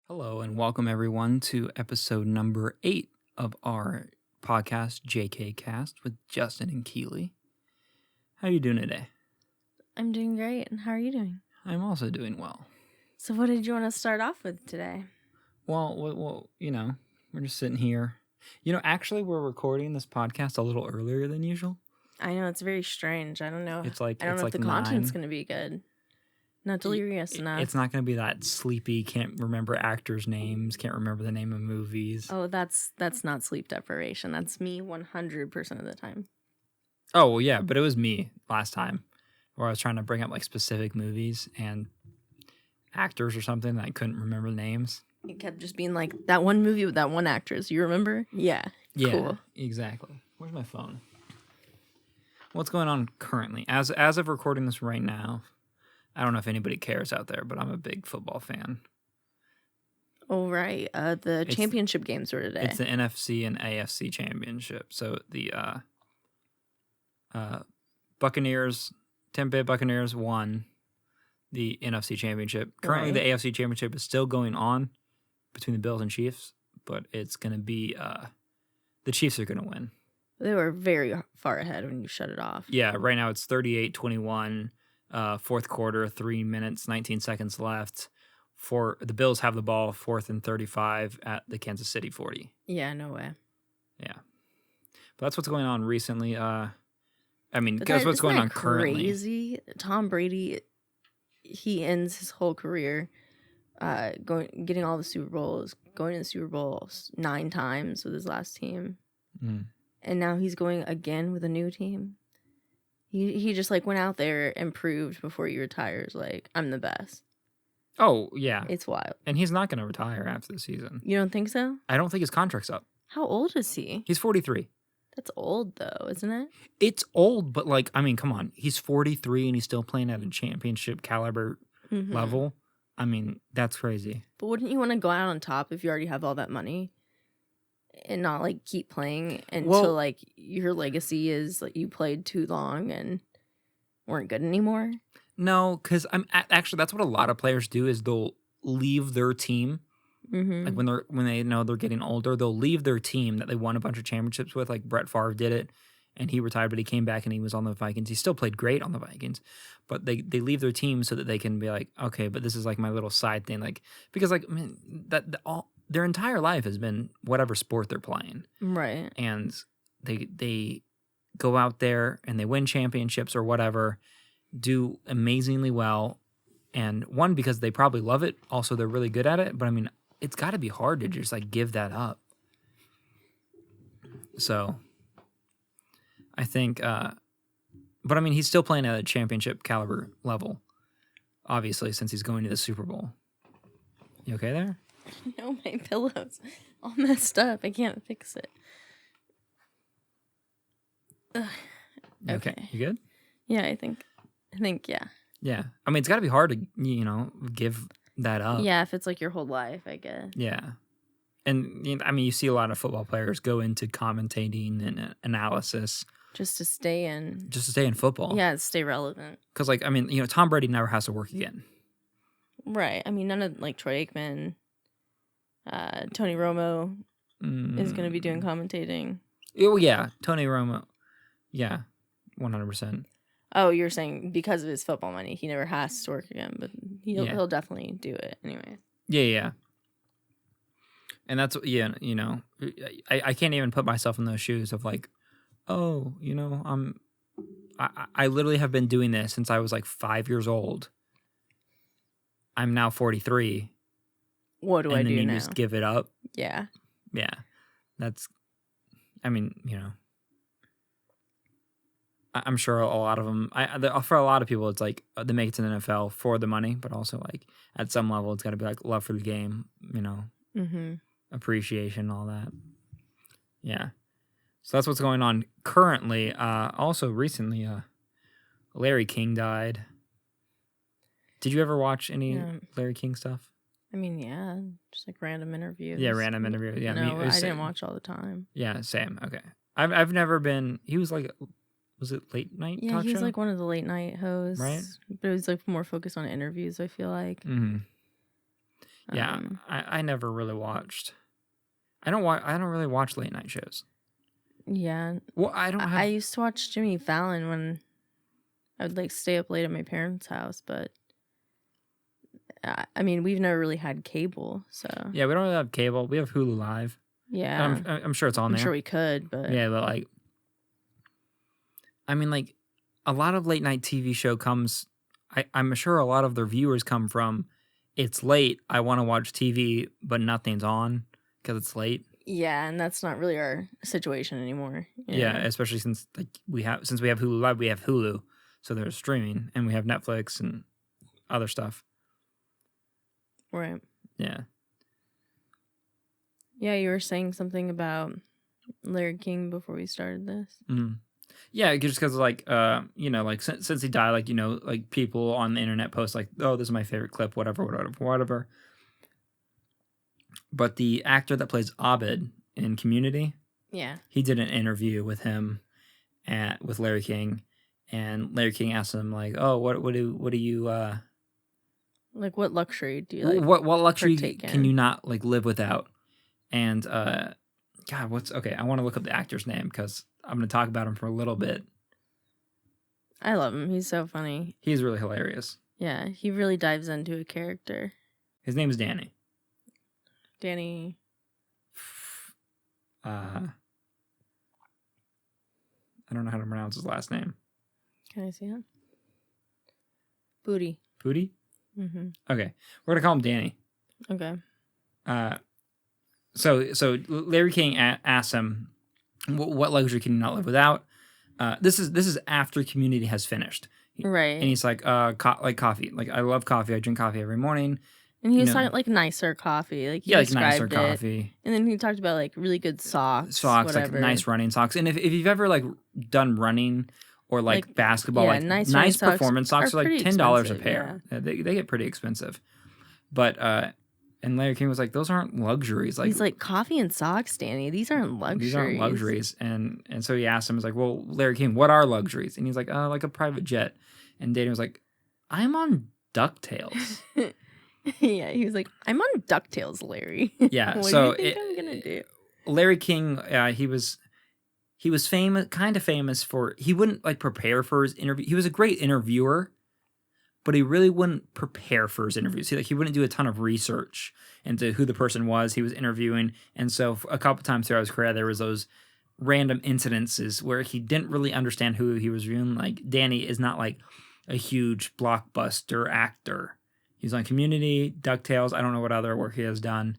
Hello and welcome everyone to episode number 8 of our podcast JK Cast with Justin and Keely. How are you doing today? I'm doing great. And how are you doing? I'm also doing well. So what did you want to start off with today? Well, we're just sitting here. Actually we're recording this podcast a little earlier than usual. I know, it's very strange. I don't know. It's like I don't it's know like if the content's 9. going to be good. Not delirious enough. It's not going to be that sleepy, can't remember actors' names, can't remember the name of movies. Oh, that's not sleep deprivation. That's me 100% of the time. Oh, well, yeah, but it was me last time where I was trying to bring up like specific movies and actors or something that I couldn't remember the names. It kept just being like, that one movie with that one actress. You remember? Yeah. Cool. Exactly. Where's my phone? What's going on currently? As of recording this right now, I don't know if anybody cares out there, but I'm a big football fan. Oh, right. The championship games were today. It's the NFC and AFC championship. So the Buccaneers, Tampa Bay Buccaneers won the NFC championship. Currently, the AFC championship is still going on between the Bills and Chiefs, but it's going to be the Chiefs are going to win. They were very far ahead when you shut it off. Yeah, right now it's 38-21. Fourth quarter, 3 minutes, 19 seconds left. The Bills have the ball, 4th and 35 at the Kansas City 40. Yeah, no way. Yeah. But that's what's going on recently. Guess what's going on currently. Crazy. Tom Brady, he ends his whole career getting all the Super Bowls, going to the Super Bowl 9 times with his last team. Mm. And now he's going again with a new team. He just went out there and proved before he retires, I'm the best. Oh, yeah. It's wild. And he's not going to retire after the season. You don't think so? I don't think his contract's up. How old is he? He's 43. That's old, though, isn't it? It's old, but come on. He's 43 and he's still playing at a championship caliber level. I mean, that's crazy. But wouldn't you want to go out on top if you already have all that money? And not keep playing until your legacy is you played too long and weren't good anymore. No, because actually that's what a lot of players do is they'll leave their team. Like when they know they're getting older, they'll leave their team that they won a bunch of championships with. Like Brett Favre did it, and he retired, but he came back and he was on the Vikings. He still played great on the Vikings, but they leave their team so that they can be like, okay, but this is my little side thing, because their entire life has been whatever sport they're playing. Right. And they go out there and they win championships or whatever, do amazingly well. And one, because they probably love it. Also, they're really good at it. But it's got to be hard to just give that up. So I think, he's still playing at a championship caliber level, obviously, since he's going to the Super Bowl. You okay there? No, my pillow's all messed up. I can't fix it. Ugh. Okay. You good? Yeah, I think, yeah. Yeah. It's got to be hard to, give that up. Yeah, if it's your whole life, I guess. Yeah. And, you see a lot of football players go into commentating and analysis. Just to stay in. Just to stay in football. Yeah, stay relevant. Because, Tom Brady never has to work again. Right. None of, Troy Aikman, Tony Romo is going to be doing commentating. Oh, yeah. Tony Romo. Yeah. 100%. Oh, you're saying because of his football money, he never has to work again, but he'll definitely do it anyway. Yeah. And that's, I can't even put myself in those shoes of I literally have been doing this since I was 5 years old. I'm now 43. What do I do now? And then you just give it up. Yeah. Yeah. That's, I'm sure a lot of them, for a lot of people, it's they make it to the NFL for the money, but also at some level, it's got to be love for the game, appreciation, all that. Yeah. So that's what's going on currently. Also recently, Larry King died. Did you ever watch any Larry King stuff? Yeah, just random interviews. Yeah, random interviews. Yeah, no, I didn't watch all the time. Yeah, same. Okay, I've never been. He was was it late night? Yeah, talk he's show? one of the late night hosts, right? But it was more focused on interviews. I feel like. Mm-hmm. Yeah, I never really watched. I don't really watch late night shows. Yeah. Well, I used to watch Jimmy Fallon when I would like stay up late at my parents' house, but I mean, we've never really had cable, so yeah, we don't really have cable. We have Hulu Live. yeah. I'm sure it's on there. I'm sure we could, but yeah, but like, I mean, like, a lot of late night TV show comes. I'm sure a lot of their viewers come from. It's late. I want to watch TV, but nothing's on because it's late. Yeah, and that's not really our situation anymore. Yeah, especially since we have Hulu Live, we have Hulu, so there's streaming, and we have Netflix and other stuff. Right. Yeah. Yeah, you were saying something about Larry King before we started this. Mm-hmm. Yeah, just because like like since he died, like like people on the internet post like, oh, this is my favorite clip, whatever. But the actor that plays Abed in Community, yeah, he did an interview with him with Larry King, and Larry King asked him like, oh, what do you like what luxury do you like? What luxury can you not like live without? And God, I want to look up the actor's name because I'm going to talk about him for a little bit. I love him. He's so funny. He's really hilarious. Yeah, he really dives into a character. His name is Danny. Danny. I don't know how to pronounce his last name. Can I see him? Booty. Booty? Mm-hmm. Okay. We're going to call him Danny. Okay. So Larry King asked him, what luxury can you not live without? This is after Community has finished. Right. And he's like, coffee. Like, I love coffee. I drink coffee every morning. And he was talking like nicer coffee. Like, he like nicer coffee. And then he talked about like really good socks. Socks, whatever. like nice running socks. And if you've ever like done running or like basketball, like nice performance socks are like $10 a pair. Yeah. They get pretty expensive. But and Larry King was like, those aren't luxuries. Like, he's like, coffee and socks, Danny. These aren't luxuries. These aren't luxuries. And so he asked him, he's like, well, Larry King, what are luxuries? And he's like, like a private jet. And Danny was like, I'm on DuckTales. Yeah, he was like, I'm on DuckTales, Larry. Yeah, what so do you think I'm gonna do? Larry King, he was famous, kind of famous for, he wouldn't like prepare for his interview. He was a great interviewer, but he really wouldn't prepare for his interviews. He wouldn't do a ton of research into who the person was he was interviewing. And so a couple times throughout his career, there was those random incidences where he didn't really understand who he was reviewing. Like, Danny is not like a huge blockbuster actor. He's on Community, DuckTales. I don't know what other work he has done,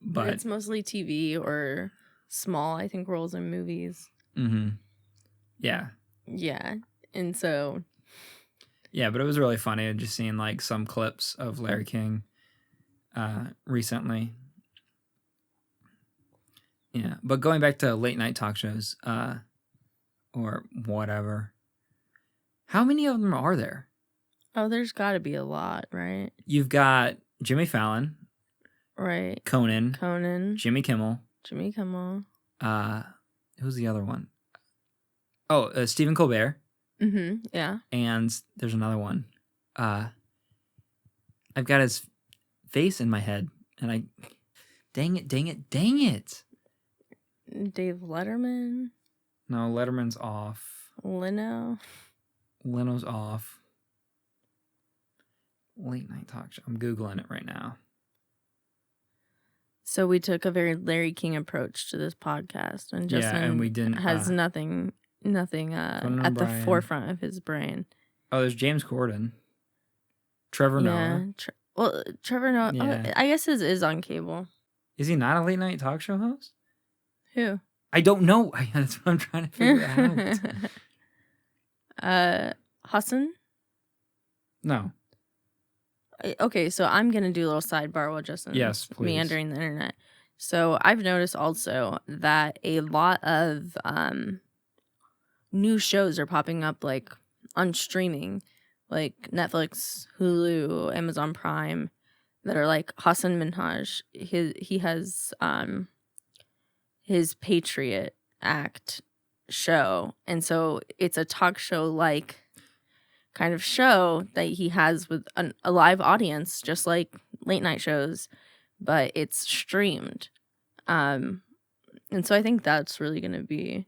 but it's mostly TV or small, I think, roles in movies. Mm-hmm. Yeah. Yeah, and so. Yeah, but it was really funny just seeing like some clips of Larry King recently. Yeah, but going back to late night talk shows or whatever, how many of them are there? Oh, there's got to be a lot, right? You've got Jimmy Fallon. Right. Conan. Jimmy Kimmel. Who's the other one? Oh, Stephen Colbert. Mm-hmm. Yeah. And there's another one. I've got his face in my head, and dang it. Dave Letterman. No, Letterman's off. Leno's off. Late night talk show. I'm Googling it right now. So we took a very Larry King approach to this podcast, and Justin and we didn't has nothing at the forefront of his brain. Oh, there's James Corden, Trevor Noah. Trevor Noah. Yeah. Oh, I guess his is on cable. Is he not a late night talk show host? Who? I don't know. That's what I'm trying to figure out. Hassan? No. Okay, so I'm going to do a little sidebar while Justin's meandering the internet. So I've noticed also that a lot of new shows are popping up like on streaming, like Netflix, Hulu, Amazon Prime, that are like Hassan Minhaj. He has his Patriot Act show, and so it's a talk show like kind of show that he has with a live audience, just like late night shows, but it's streamed. And so I think that's really going to be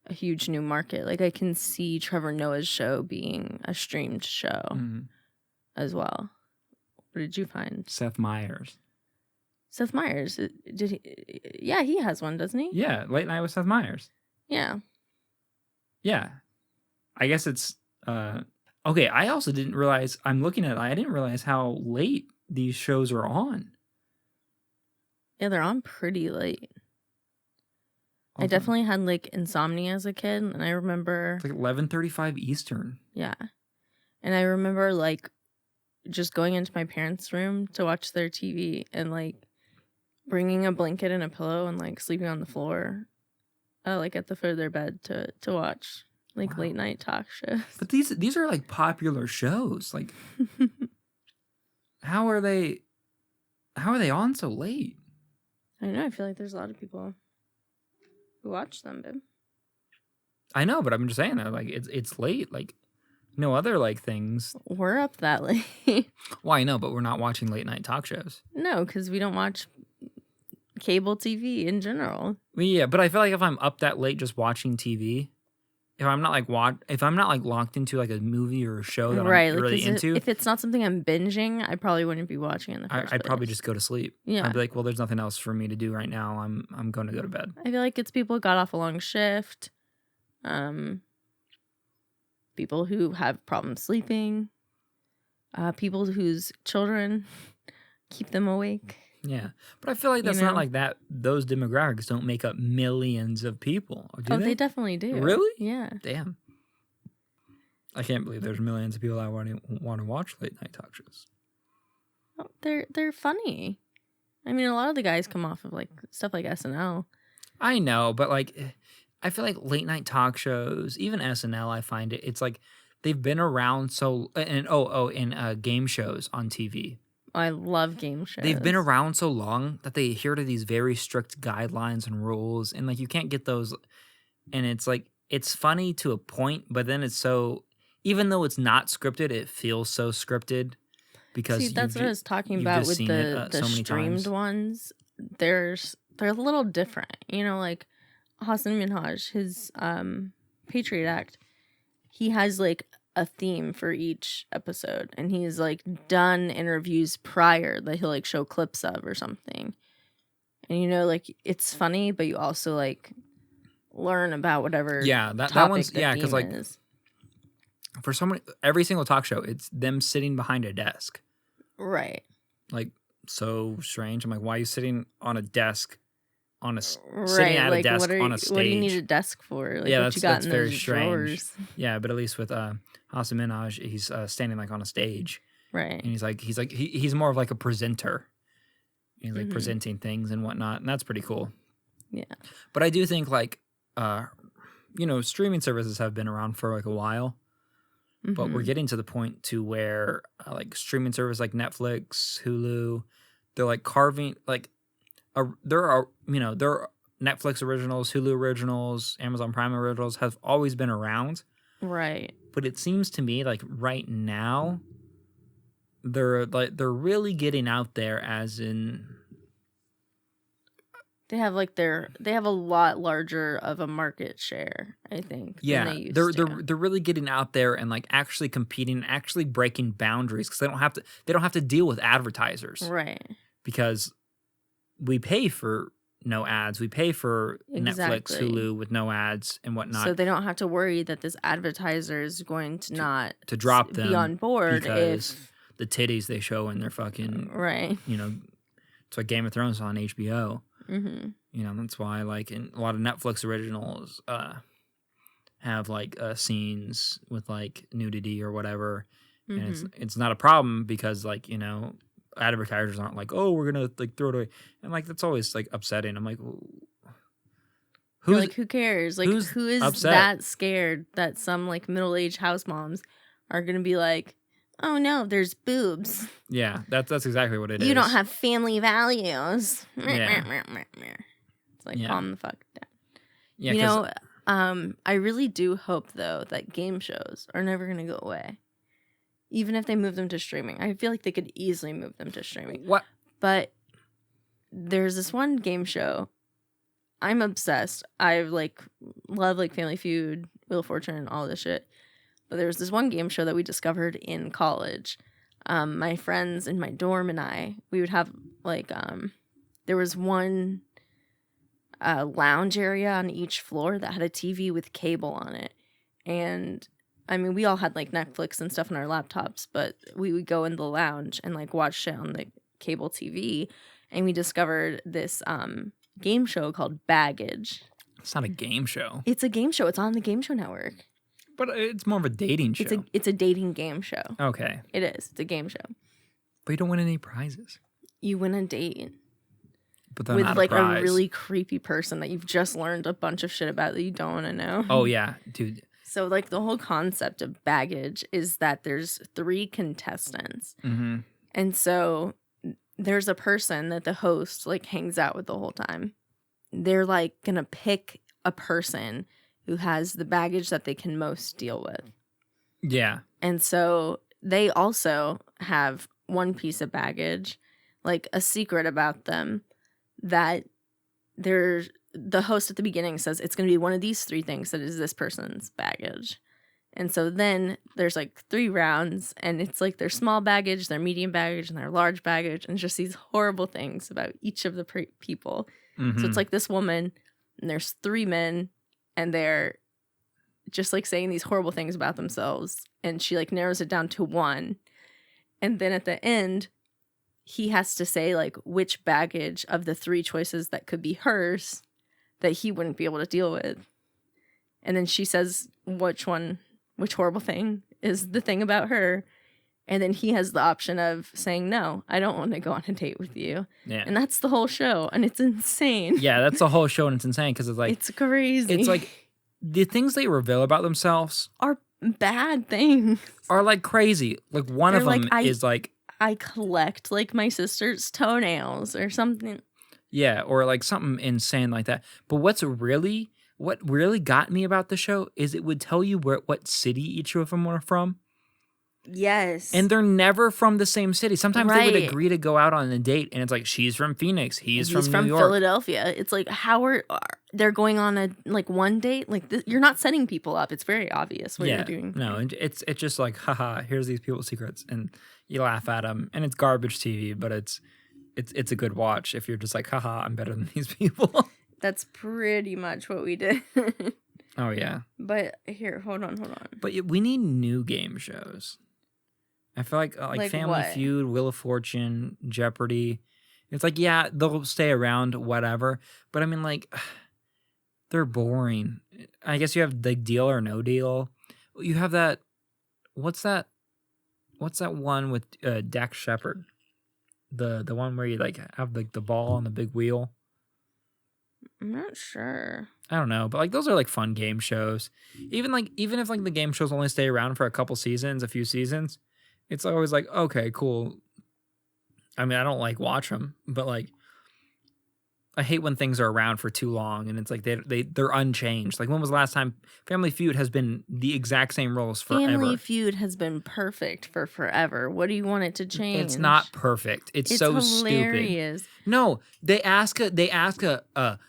a huge new market. Like I can see Trevor Noah's show being a streamed show as well. What did you find? Seth Meyers. Seth Meyers, did he? Yeah, he has one, doesn't he? Yeah, Late Night with Seth Meyers. Yeah. Yeah. I guess it's okay. I also didn't realize. I'm looking at. I didn't realize how late these shows are on. Yeah, they're on pretty late. I definitely had like insomnia as a kid, and I remember it's like 11:35 Eastern. Yeah, and I remember like just going into my parents' room to watch their TV and like bringing a blanket and a pillow and like sleeping on the floor, like at the foot of their bed to watch like late night talk shows. But these are like popular shows. Like, how are they on so late? I know. I feel like there's a lot of people who watch them, babe. I know, but I'm just saying that like it's late. Like no other like things. We're up that late. Well, I know, but we're not watching late night talk shows. No, because we don't watch cable TV in general. Well, yeah, but I feel like if I'm up that late just watching TV, if I'm not like locked into like a movie or a show that I'm really into, if it's not something I'm binging, I probably wouldn't be watching in the first place. I'd probably just go to sleep. Yeah, I'd be like, well, there's nothing else for me to do right now. I'm going to go to bed. I feel like it's people who got off a long shift, people who have problems sleeping, people whose children keep them awake. Yeah, but I feel like that's not like that. Those demographics don't make up millions of people. Do they? They definitely do. Really? Yeah. Damn. I can't believe there's millions of people that want to watch late night talk shows. Oh, they're funny. I mean, a lot of the guys come off of like stuff like SNL. I know, but like, I feel like late night talk shows, even SNL, I find it's like they've been around so and game shows on TV. I love game shows. They've been around so long that they adhere to these very strict guidelines and rules, and like you can't get those. And it's like it's funny to a point, but then it's so even though it's not scripted, it feels so scripted because that's what I was talking about with the so streamed ones. They're a little different, you know, like Hassan Minhaj, his Patriot Act. He has like a theme for each episode, and he's like done interviews prior that he'll like show clips of or something, and you know, like it's funny, but you also like learn about whatever that one's because like for someone every single talk show it's them sitting behind a desk, right? Like so strange. I'm like, why are you sitting on a desk sitting at a desk on a stage? What do you need a desk for? Like, yeah, that's very strange. Drawers? Yeah, but at least with Hassan Minhaj, he's standing like on a stage, right? And he's more of like a presenter. He's like presenting things and whatnot, and that's pretty cool. Yeah, but I do think like streaming services have been around for like a while, but we're getting to the point to where like streaming service like Netflix, Hulu, they're like carving like there are Netflix originals, Hulu originals, Amazon Prime originals have always been around. Right. But it seems to me like right now they're really getting out there as in they have a lot larger of a market share, I think. Yeah. Than they used to. They're really getting out there and like actually competing, actually breaking boundaries because they don't have to deal with advertisers. Right. Because we pay for no ads. We pay for Netflix, Hulu with no ads and whatnot. So they don't have to worry that this advertiser is going to not to drop them be on board because if the titties they show in their fucking right. It's like Game of Thrones on HBO. Mm-hmm. That's why like in a lot of Netflix originals have like scenes with like nudity or whatever, and it's not a problem because like advertisers aren't like, oh, we're gonna like throw it away, and like that's always like upsetting. I'm like, who cares? Like, who is upset? That scared that some like middle-aged house moms are gonna be like, oh no, there's boobs. Yeah, that's exactly what it is. You don't have family values. Yeah. It's like calm the fuck down. Yeah, I really do hope though that game shows are never gonna go away. Even if they move them to streaming. I feel like they could easily move them to streaming. What? But there's this one game show. I'm obsessed. I love like Family Feud, Wheel of Fortune, all this shit. But there was this one game show that we discovered in college. My friends in my dorm and we would have like there was one lounge area on each floor that had a TV with cable on it. And I mean, we all had like Netflix and stuff on our laptops, but we would go in the lounge and like watch shit on the cable TV. And we discovered this game show called Baggage. It's not a game show. It's a game show. It's on the Game Show Network. But it's more of a dating show. It's a dating game show. Okay. It is. It's a game show. But you don't win any prizes. You win a date. But then with not like a prize. A really creepy person that you've just learned a bunch of shit about that you don't want to know. Oh, yeah. Dude. So like the whole concept of Baggage is that there's 3 contestants. Mm-hmm. And so there's a person that the host like hangs out with the whole time. They're like going to pick a person who has the baggage that they can most deal with. Yeah. And so they also have one piece of baggage, like a secret about them that the host at the beginning says it's going to be one of these 3 things that is this person's baggage. And so then there's like 3 rounds and it's like their small baggage, their medium baggage, and their large baggage, and just these horrible things about each of the people. Mm-hmm. So it's like this woman and there's 3 men and they're just like saying these horrible things about themselves. And she like narrows it down to 1. And then at the end, he has to say like which baggage of the 3 choices that could be hers that he wouldn't be able to deal with. And then she says which horrible thing is the thing about her. And then he has the option of saying, no, I don't want to go on a date with you. Yeah. And that's the whole show. And it's insane. Yeah, that's the whole show and it's insane because it's like... It's crazy. It's like the things they reveal about themselves... are bad things. Are like crazy. Like one They're of them is like... I collect like my sister's toenails or something. Yeah, or like something insane like that. But what really got me about the show is it would tell you what city each of them were from. Yes. And they're never from the same city. Sometimes they would agree to go out on a date and it's like, she's from Phoenix, he's from New York. Philadelphia. It's like, how they're going on a like one date? Like you're not setting people up. It's very obvious what you're doing. No, it's just like, haha, here's these people's secrets. And you laugh at them. And it's garbage TV, but it's a good watch if you're just like, haha, I'm better than these people. That's pretty much what we did. Oh, yeah. But here, hold on. But we need new game shows. I feel like Family what? Feud, Wheel of Fortune, Jeopardy. It's like, yeah, they'll stay around, whatever. But I mean, like, they're boring. I guess you have like Deal or No Deal. You have that. What's that one with Dax Shepard? The one where you like have like the ball on the big wheel. I'm not sure. I don't know, but like those are like fun game shows. Even if like the game shows only stay around for a few seasons, it's always like, okay, cool. I mean, I don't like watch them, but like I hate when things are around for too long and it's like they're unchanged. Like when was the last time Family Feud has been the exact same roles forever? Family Feud has been perfect for forever. What do you want it to change? It's not perfect. It's so hilarious. Stupid. No, they ask a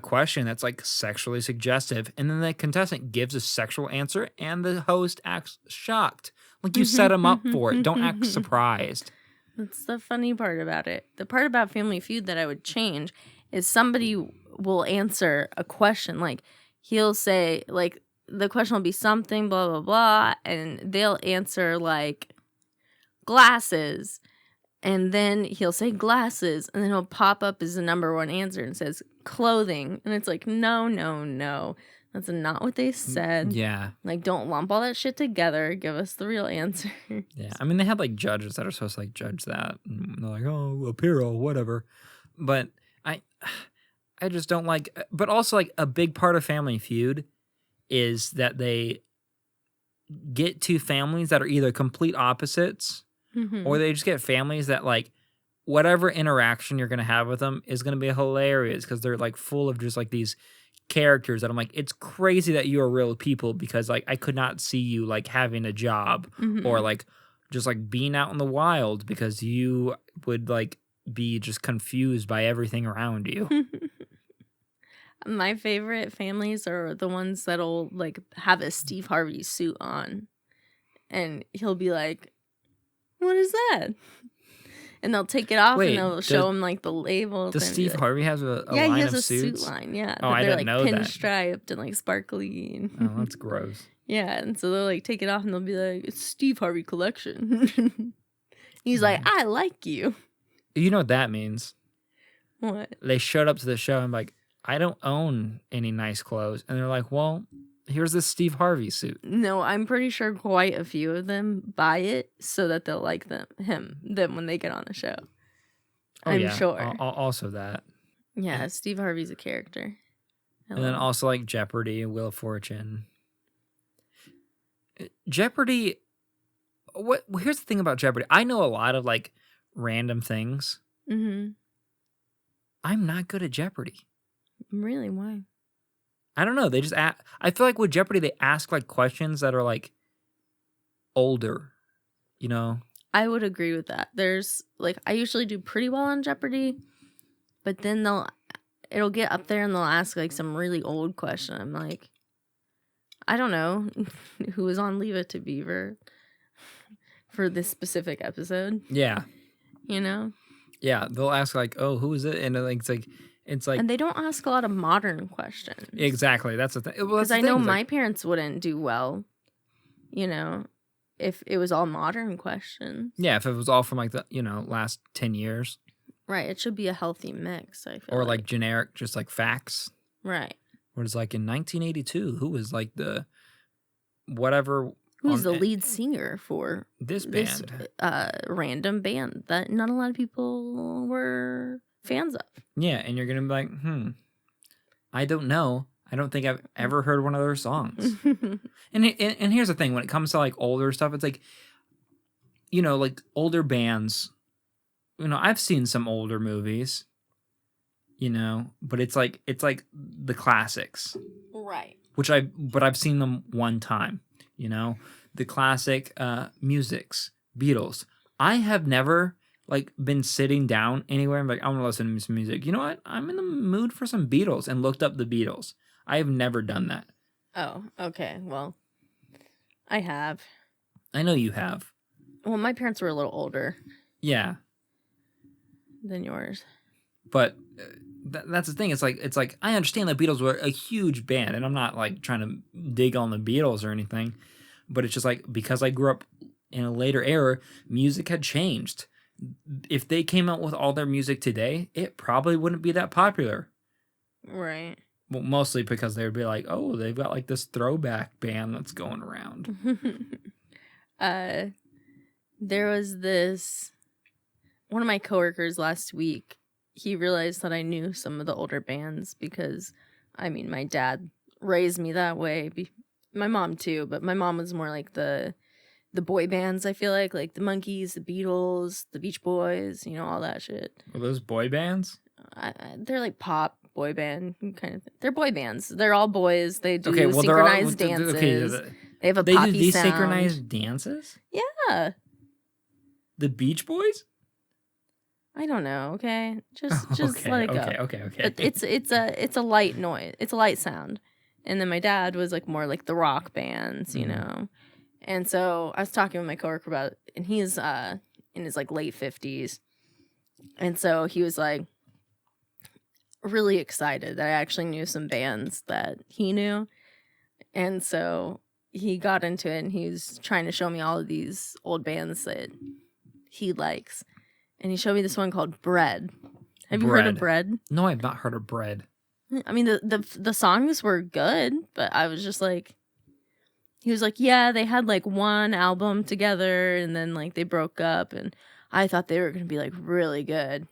question that's like sexually suggestive, and then the contestant gives a sexual answer, and the host acts shocked. Like you set them up for it. Don't act surprised. That's the funny part about it. The part about Family Feud that I would change is somebody will answer a question. Like he'll say, like the question will be something, blah, blah, blah. And they'll answer like glasses. And then he'll say glasses. And then he'll pop up as the number 1 answer and says clothing. And it's like, no. That's not what they said. Yeah. Like, don't lump all that shit together. Give us the real answer. Yeah. I mean, they have like judges that are supposed to like judge that. And they're like, oh, apparel, whatever. But I just don't like. But also, like, a big part of Family Feud is that they get 2 families that are either complete opposites, or they just get families that like whatever interaction you're gonna have with them is gonna be hilarious because they're like full of just like these characters that I'm like, it's crazy that you are real people because like I could not see you like having a job or like just like being out in the wild because you would like be just confused by everything around you. My favorite families are the ones that'll like have a Steve Harvey suit on, and he'll be like, "What is that?" And they'll take it off and they'll show him like the labels. Does Steve Harvey have a line of suits? Yeah, he has a suit line. Yeah, oh, I didn't know that. They're like pinstriped and like sparkly. Oh, that's gross. Yeah, and so they'll like take it off and they'll be like, "It's Steve Harvey collection." He's like, "I like you." You know what that means? What? They showed up to the show and like, "I don't own any nice clothes," and they're like, "Well, here's this Steve Harvey suit." No, I'm pretty sure quite a few of them buy it so that they'll like them when they get on the show. I'm sure. Also that. Yeah, Steve Harvey's a character. And then also like Jeopardy, Wheel of Fortune. Jeopardy. Here's the thing about Jeopardy. I know a lot of like random things. Mm-hmm. I'm not good at Jeopardy. Really? Why? I don't know. They just I feel like with Jeopardy, they ask like questions that are like older, you know? I would agree with that. There's like, I usually do pretty well on Jeopardy, but then it'll get up there and they'll ask like some really old question. I'm like, I don't know who was on Leave It to Beaver for this specific episode. Yeah. You know? Yeah. They'll ask like, oh, who is it? And it's like, and they don't ask a lot of modern questions. Exactly. That's the thing. Because I know my parents wouldn't do well, you know, if it was all modern questions. Yeah, if it was all from like the, last 10 years. Right. It should be a healthy mix, I feel or like generic, just like facts. Right. Where it's like in 1982, who was like the whatever. Who's the lead singer for this band? Random band that not a lot of people were fans of. Yeah, and you're going to be like, I don't know. I don't think I've ever heard one of their songs. and here's the thing. When it comes to like older stuff, it's like, like older bands, I've seen some older movies, but it's like the classics. Right. But I've seen them one time, the classic musics, Beatles. I have never like been sitting down anywhere and like, I want to listen to some music. You know what? I'm in the mood for some Beatles and looked up the Beatles. I have never done that. Oh, okay. Well, I have. I know you have. Well, my parents were a little older. Yeah. Than yours. But that's the thing. It's like I understand the Beatles were a huge band, and I'm not like trying to dig on the Beatles or anything, but it's just like because I grew up in a later era, music had changed. If they came out with all their music today, it probably wouldn't be that popular. Right. Well, mostly because they would be like, oh, they've got like this throwback band that's going around. There was one of my coworkers last week, he realized that I knew some of the older bands because, my dad raised me that way. My mom too, but my mom was more like the boy bands, I feel like the Monkees, the Beatles, the Beach Boys, all that shit. Are those boy bands? They're like pop boy band kind of thing. They're boy bands. They're all boys. They do synchronized dances. They have a poppy They do sound. desynchronized dances? Yeah. The Beach Boys? I don't know, okay? Just let it go. Okay. But it's a light noise. It's a light sound. And then my dad was like more like the rock bands, And so I was talking with my coworker about it, and he's in his like late 50s. And so he was like really excited that I actually knew some bands that he knew. And so he got into it and he was trying to show me all of these old bands that he likes. And he showed me this one called Bread. Have you heard of Bread? No, I've not heard of Bread. The songs were good, but I was just like, he was like, yeah, they had like one album together and then like they broke up and I thought they were going to be like really good.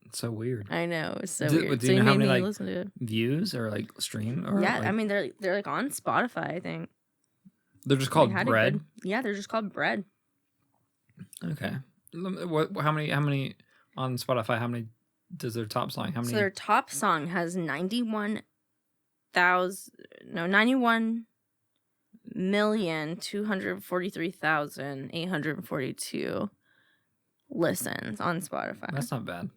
It's so weird. I know, it's so weird. Do you know how many like views or like stream? Or, yeah, they're like on Spotify, I think. They're just called Bread? Yeah, they're just called Bread. Okay. How many on Spotify? How many does their top song? So their top song has 91 1,243,842 listens on Spotify. That's not bad.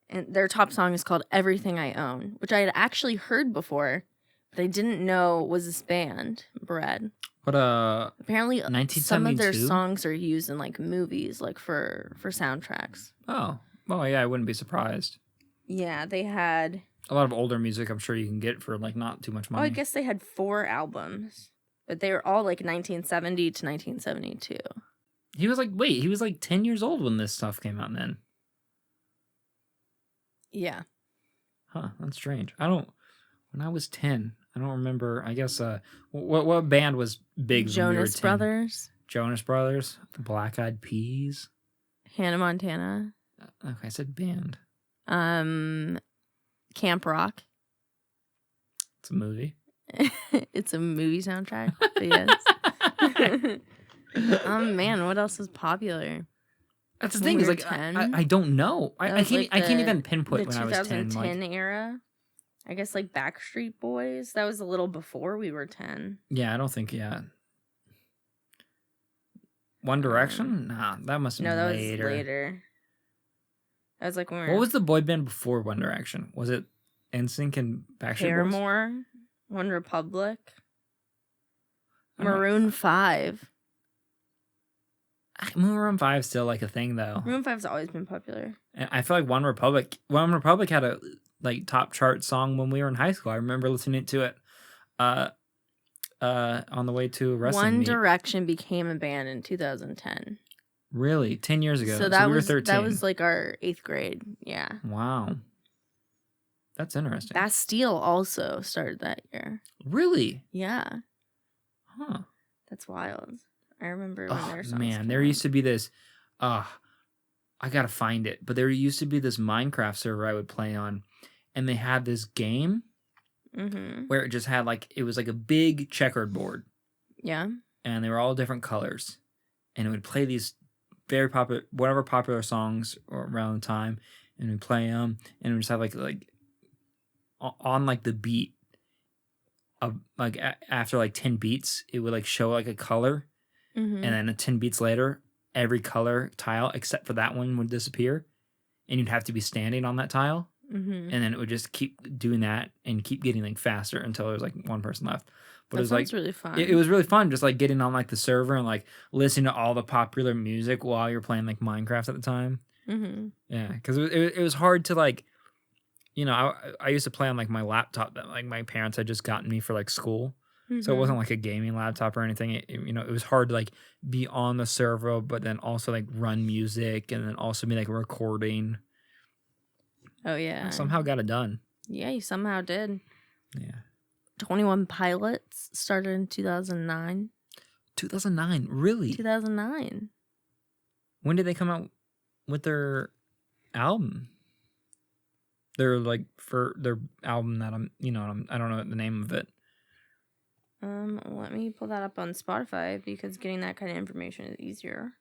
And their top song is called Everything I Own, which I had actually heard before, but I didn't know was this band, Bread. What apparently some of their songs are used in like movies, like for soundtracks. Oh. Well, yeah, I wouldn't be surprised. Yeah, they had a lot of older music I'm sure you can get for like not too much money. Oh, I guess they had 4 albums, but they were all like 1970 to 1972. He was like 10 years old when this stuff came out then. Yeah. Huh, that's strange. When I was 10, I don't remember. I guess what band was big? Jonas Brothers. Jonas Brothers, the Black Eyed Peas, Hannah Montana. Okay, I said band. Camp Rock. It's a movie. It's a movie soundtrack. Yes. Man, what else was popular? That's the thing. Is like I don't know. I can't even pinpoint when I was 10. The 2010 era. I guess like Backstreet Boys. That was a little before we were 10. Yeah, I don't think. Yeah. One Direction? Nah, that must have been later. Was later. That was like when we were... What was the boy band before One Direction? Was it NSYNC and Backstreet Boys? Paramore, One Republic, Maroon 5. Maroon 5 is still like a thing though. Maroon 5's always been popular. And I feel like One Republic had a like top chart song when we were in high school. I remember listening to it on the way to a wrestling One meet. Direction became a band in 2010. Really? 10 years ago. So we were 13. That was like our 8th grade. Yeah. Wow. That's interesting. Bastille also started that year. Really? Yeah. Huh. That's wild. I remember when their songs man, there used to be this I gotta find it, but there used to be this Minecraft server I would play on, and they had this game where it just had it was like a big checkered board. Yeah. And they were all different colors. And it would play these very popular songs around the time, and we'd play them, and it would just have on the beat of after 10 beats, it would show a color. And then 10 beats later, every color tile except for that one would disappear, and you'd have to be standing on that tile. And then it would just keep doing that and keep getting faster until there was one person left. But that it was sounds really fun. It was really fun, just getting on the server and listening to all the popular music while you're playing Minecraft at the time. Yeah, because it was hard to I used to play on my laptop that my parents had just gotten me for school. So it wasn't a gaming laptop or anything. It was hard to be on the server, but then also run music and then also be recording. Oh yeah. I somehow got it done. Yeah, you somehow did. Yeah. 21 Pilots started in 2009. 2009, really? 2009. When did they come out with their album? For their album that I don't know the name of it. Let me pull that up on Spotify because getting that kind of information is easier.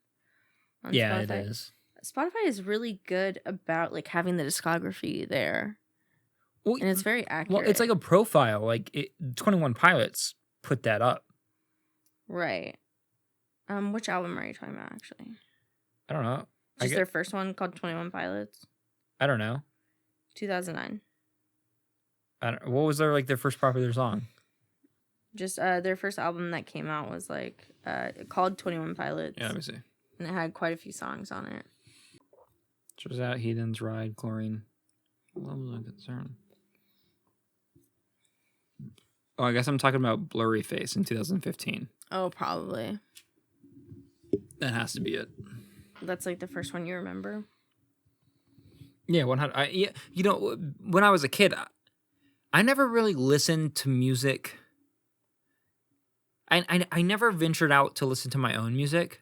Yeah, Spotify. It is. Spotify is really good about having the discography there. Well, and it's very accurate. Well, it's like a profile. 21 Pilots put that up. Right. Which album are you talking about, actually? I don't know. Just their first one called 21 Pilots? I don't know. 2009. What was their first popular song? Just their first album that came out was called 21 Pilots. Yeah, let me see. And it had quite a few songs on it. Which was out Heathens, Ride, Chlorine. Love no concern. Oh, I guess I'm talking about Blurry Face in 2015. Oh, probably. That has to be it. That's the first one you remember? Yeah, 100. Yeah, when I was a kid, I never really listened to music. I never ventured out to listen to my own music.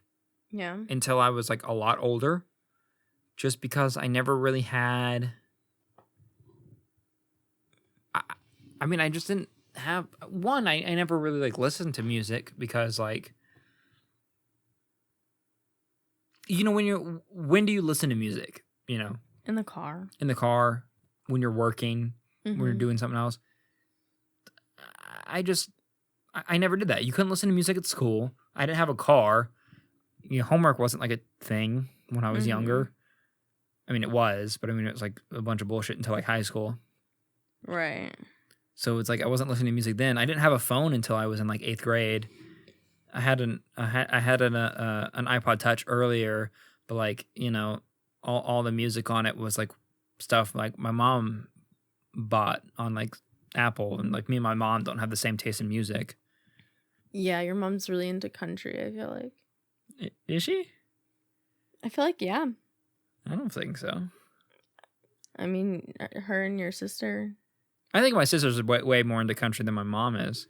Yeah. Until I was a lot older. Just because I never really had. I just didn't have one. I never really listened to music because when do you listen to music? In the car. In the car, when you're working, when you're doing something else. I I never did that. You couldn't listen to music at school. I didn't have a car. Homework wasn't like a thing when I was younger. I mean, it was, but I mean, it was like a bunch of bullshit until like high school. Right. So it's like I wasn't listening to music then. I didn't have a phone until I was in like 8th grade. I had an iPod Touch earlier, but like all the music on it was like stuff like my mom bought on like Apple, and like me and my mom don't have the same taste in music. Yeah, your mom's really into country, I feel like. Is she? I feel like, yeah. I don't think so. I mean, her and your sister. I think my sister's way more into country than my mom is.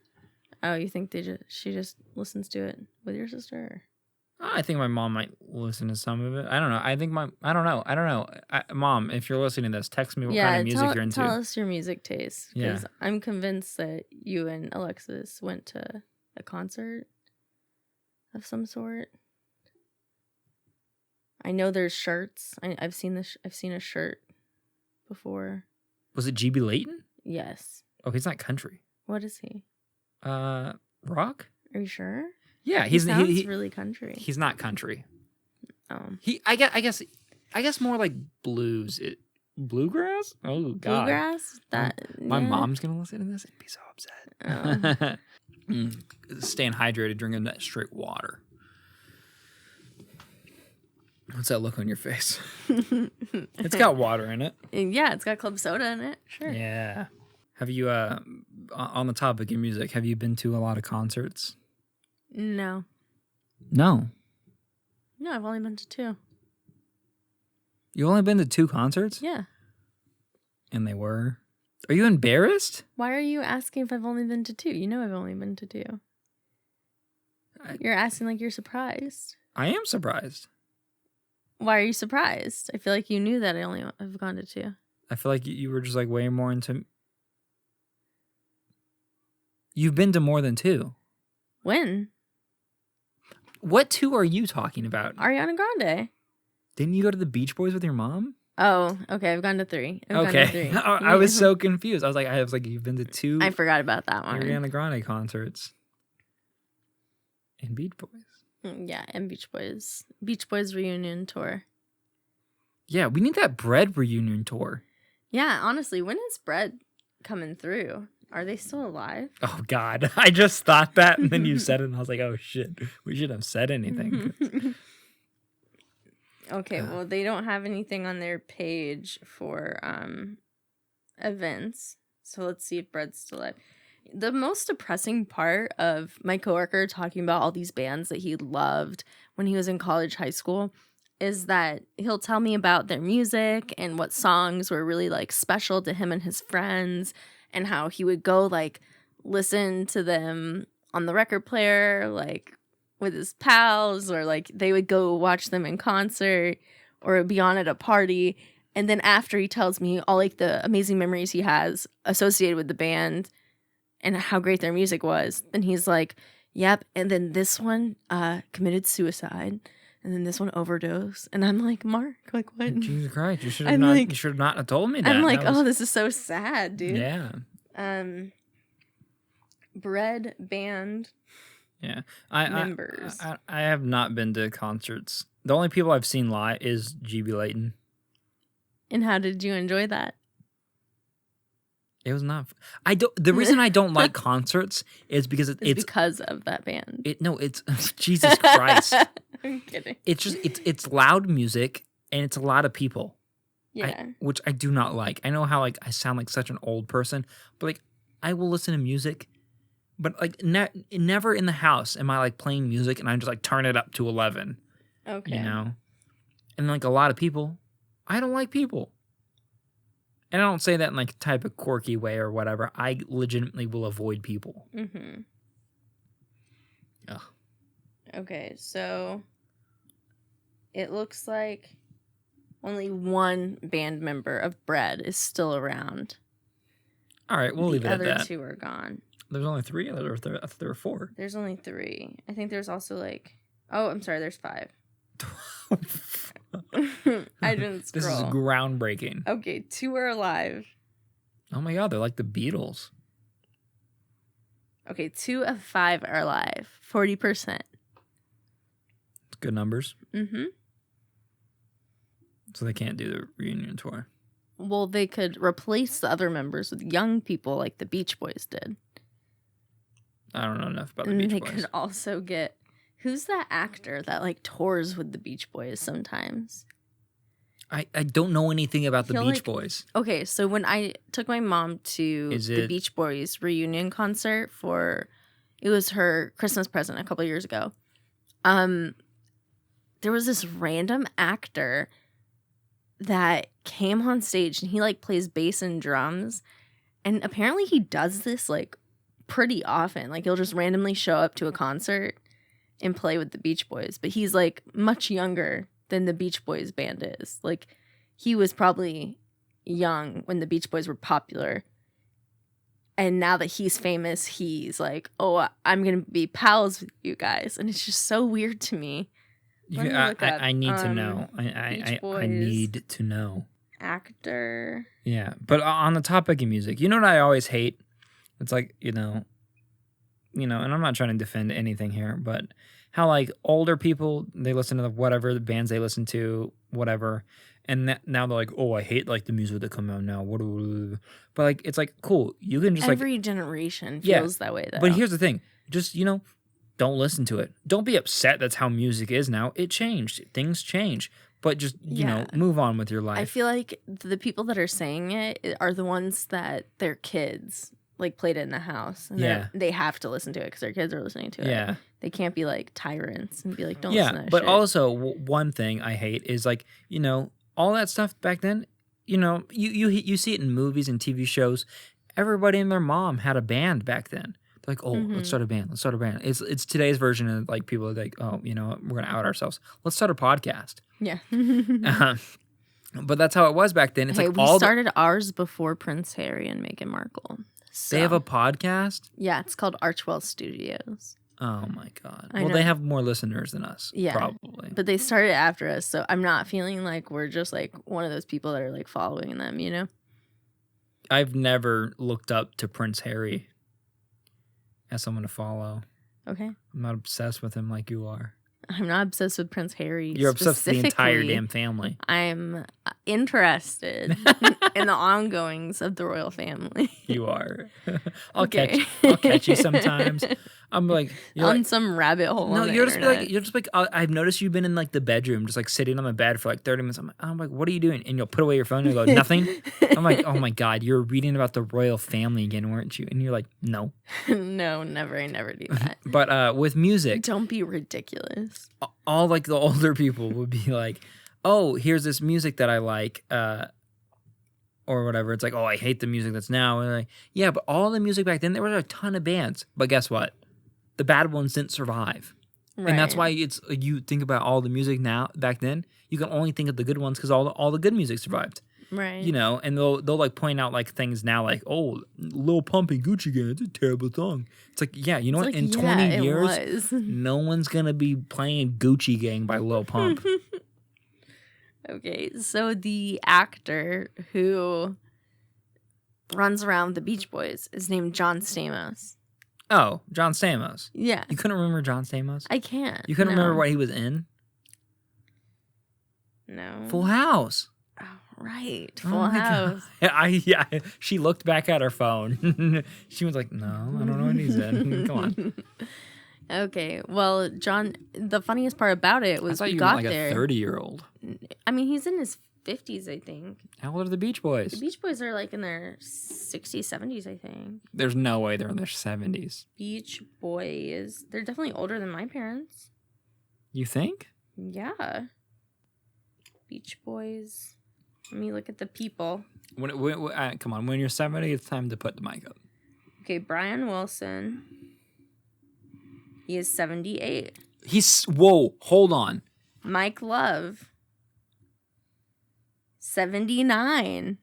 Oh, you think she just listens to it with your sister? I think my mom might listen to some of it. I don't know. I don't know. Mom, if you're listening to this, text me what kind of music you're into. Tell us your music taste. Because I'm convinced that you and Alexis went to a concert of some sort. I know there's shirts. I've seen a shirt before. Was it GB Layton? Yes. Oh, he's not country. What is he? Rock? Are you sure? Yeah, he sounds really country. He's not country. Oh. I guess more like blues. Bluegrass? Oh God. Bluegrass? My mom's gonna listen to this and be so upset. Oh. Staying hydrated, drinking that straight water. What's that look on your face? It's got water in it. Yeah, it's got club soda in it. Sure. Yeah. Have you, on the topic of music, have you been to a lot of concerts? No. No? No, I've only been to 2. You've only been to 2 concerts? Yeah. And they were? Are you embarrassed? Why are you asking if I've only been to 2? You know I've only been to 2. You're asking like you're surprised. I am surprised. Why are you surprised? I feel like you knew that I only have gone to 2. I feel like you were just like way more into... You've been to more than 2. When? What 2 are you talking about? Ariana Grande. Didn't you go to the Beach Boys with your mom? Oh, okay. I've gone to 3. I was so confused. I was like, you've been to 2. I forgot about that one. Ariana Grande concerts. And Beach Boys. Yeah, and Beach Boys. Beach Boys reunion tour. Yeah, we need that Bread reunion tour. Yeah, honestly, when is Bread coming through? Are they still alive? Oh, God. I just thought that, and then you said it, and I was like, oh, shit. We shouldn't have said anything. Okay, well, they don't have anything on their page for events. So let's see if Bread's still alive. The most depressing part of my coworker talking about all these bands that he loved when he was in college, high school, is that he'll tell me about their music and what songs were really like special to him and his friends, and how he would go like listen to them on the record player, like with his pals, or like they would go watch them in concert or be on at a party. And then after he tells me all like the amazing memories he has associated with the band and how great their music was, then he's like, yep, and then this one committed suicide, and then this one overdosed. And I'm like, Mark, like what? Jesus Christ, you should have not have told me that. I'm like, oh, this is so sad, dude. Yeah. Bread band. Yeah. Members. I have not been to concerts. The only people I've seen live is GB Layton. And how did you enjoy that? It was not. The reason I don't like concerts is because it's because of that band. It's Jesus Christ. I'm kidding. It's just it's loud music and it's a lot of people. Yeah. Which I do not like. I know how like I sound like such an old person, but like I will listen to music, but like never in the house am I like playing music and I'm just like turn it up to 11. Okay. You know, and like a lot of people, I don't like people. And I don't say that in like a type of quirky way or whatever. I legitimately will avoid people. Mm-hmm. Ugh. Okay, so it looks like only one band member of Bread is still around. All right, we'll leave it at that. The other 2 are gone. There's only 3? I thought there were 4. There's only 3. I think there's also like... Oh, I'm sorry, there's 5. I didn't scroll. This is groundbreaking. Okay, 2 are alive. Oh my God, they're like the Beatles. Okay, 2 of 5 are alive. 40%. Good numbers. Mm-hmm. So they can't do the reunion tour. Well, they could replace the other members with young people like the Beach Boys did. I don't know enough about the Beach Boys. They could also get... Who's that actor that, like, tours with the Beach Boys sometimes? I don't know anything about the Beach Boys. Okay, so when I took my mom to the Beach Boys reunion concert it was her Christmas present a couple years ago. There was this random actor that came on stage and he like plays bass and drums. And apparently he does this like pretty often. Like he'll just randomly show up to a concert and play with the Beach Boys. But he's like much younger than the Beach Boys band is. Like, he was probably young when the Beach Boys were popular. And now that he's famous, he's like, oh, I'm going to be pals with you guys. And it's just so weird to me. I need to know. I need to know. Actor. Yeah. But on the topic of music, you know what I always hate? It's like, you know, and I'm not trying to defend anything here, but how like older people, they listen to whatever the bands they listen to, whatever, and now they're like, oh, I hate like the music that come out now. But like, it's like cool. You can just every generation feels that way though. But here's the thing, just don't listen to it. Don't be upset. That's how music is now. It changed. Things change. But just you know, move on with your life. I feel like the people that are saying it are the ones that their kids like played it in the house, and they have to listen to it because their kids are listening to it. Yeah, they can't be like tyrants and be like, "Don't listen to that but shit." Also, one thing I hate is like all that stuff back then. You see it in movies and TV shows. Everybody and their mom had a band back then. They're like, "Oh, let's start a band. Let's start a band." It's today's version of like people are like, "Oh, we're gonna out ourselves. Let's start a podcast." Yeah. But that's how it was back then. It's we like started ours before Prince Harry and Meghan Markle. So. They have a podcast? Yeah, it's called Archwell Studios. Oh my God. Well, they have more listeners than us, probably. But they started after us, so I'm not feeling like we're just like one of those people that are like following them, I've never looked up to Prince Harry as someone to follow. Okay. I'm not obsessed with him like you are. I'm not obsessed with Prince Harry. You're obsessed with the entire damn family. I'm interested in the ongoings of the royal family. You are. I'll catch you sometimes. I'm like on some rabbit hole. No, on the you're internet. just like I've noticed you've been in like the bedroom, just like sitting on the bed for like 30 minutes. I'm like, what are you doing? And you'll put away your phone and you go, nothing. I'm like, oh my God, you're reading about the royal family again, weren't you? And you're like, no. No, never. I never do that. But with music, don't be ridiculous. All like the older people would be like, oh, here's this music that I like, or whatever. It's like, oh, I hate the music that's now. And like, yeah, but all the music back then, there was a ton of bands. But guess what? The bad ones didn't survive. Right. And that's why it's you think about all the music now back then, you can only think of the good ones because all the good music survived. Right. And they'll like point out like things now like, oh, Lil Pump and Gucci Gang, it's a terrible song. It's like, yeah, you know what? Like, in 20 years, no one's gonna be playing Gucci Gang by Lil Pump. Okay, so the actor who runs around the Beach Boys is named John Stamos. Oh, John Stamos. Yeah. You couldn't remember John Stamos? I can't. You couldn't remember what he was in? No. Full House. Oh, right. Full House. Yeah. She looked back at her phone. She was like, no, I don't know what he's in. Come on. Okay. Well, John, the funniest part about it was we got there. I thought you were like a 30-year-old. I mean, he's in his 50s, I think. How old are the Beach Boys? The Beach Boys are like in their 60s, 70s, I think. There's no way they're in their 70s. Beach Boys. They're definitely older than my parents. You think? Yeah. Beach Boys. Let me look at the people. Come on. When you're 70, it's time to put the mic up. Okay, Brian Wilson. He is 78. Whoa, hold on. Mike Love. 79.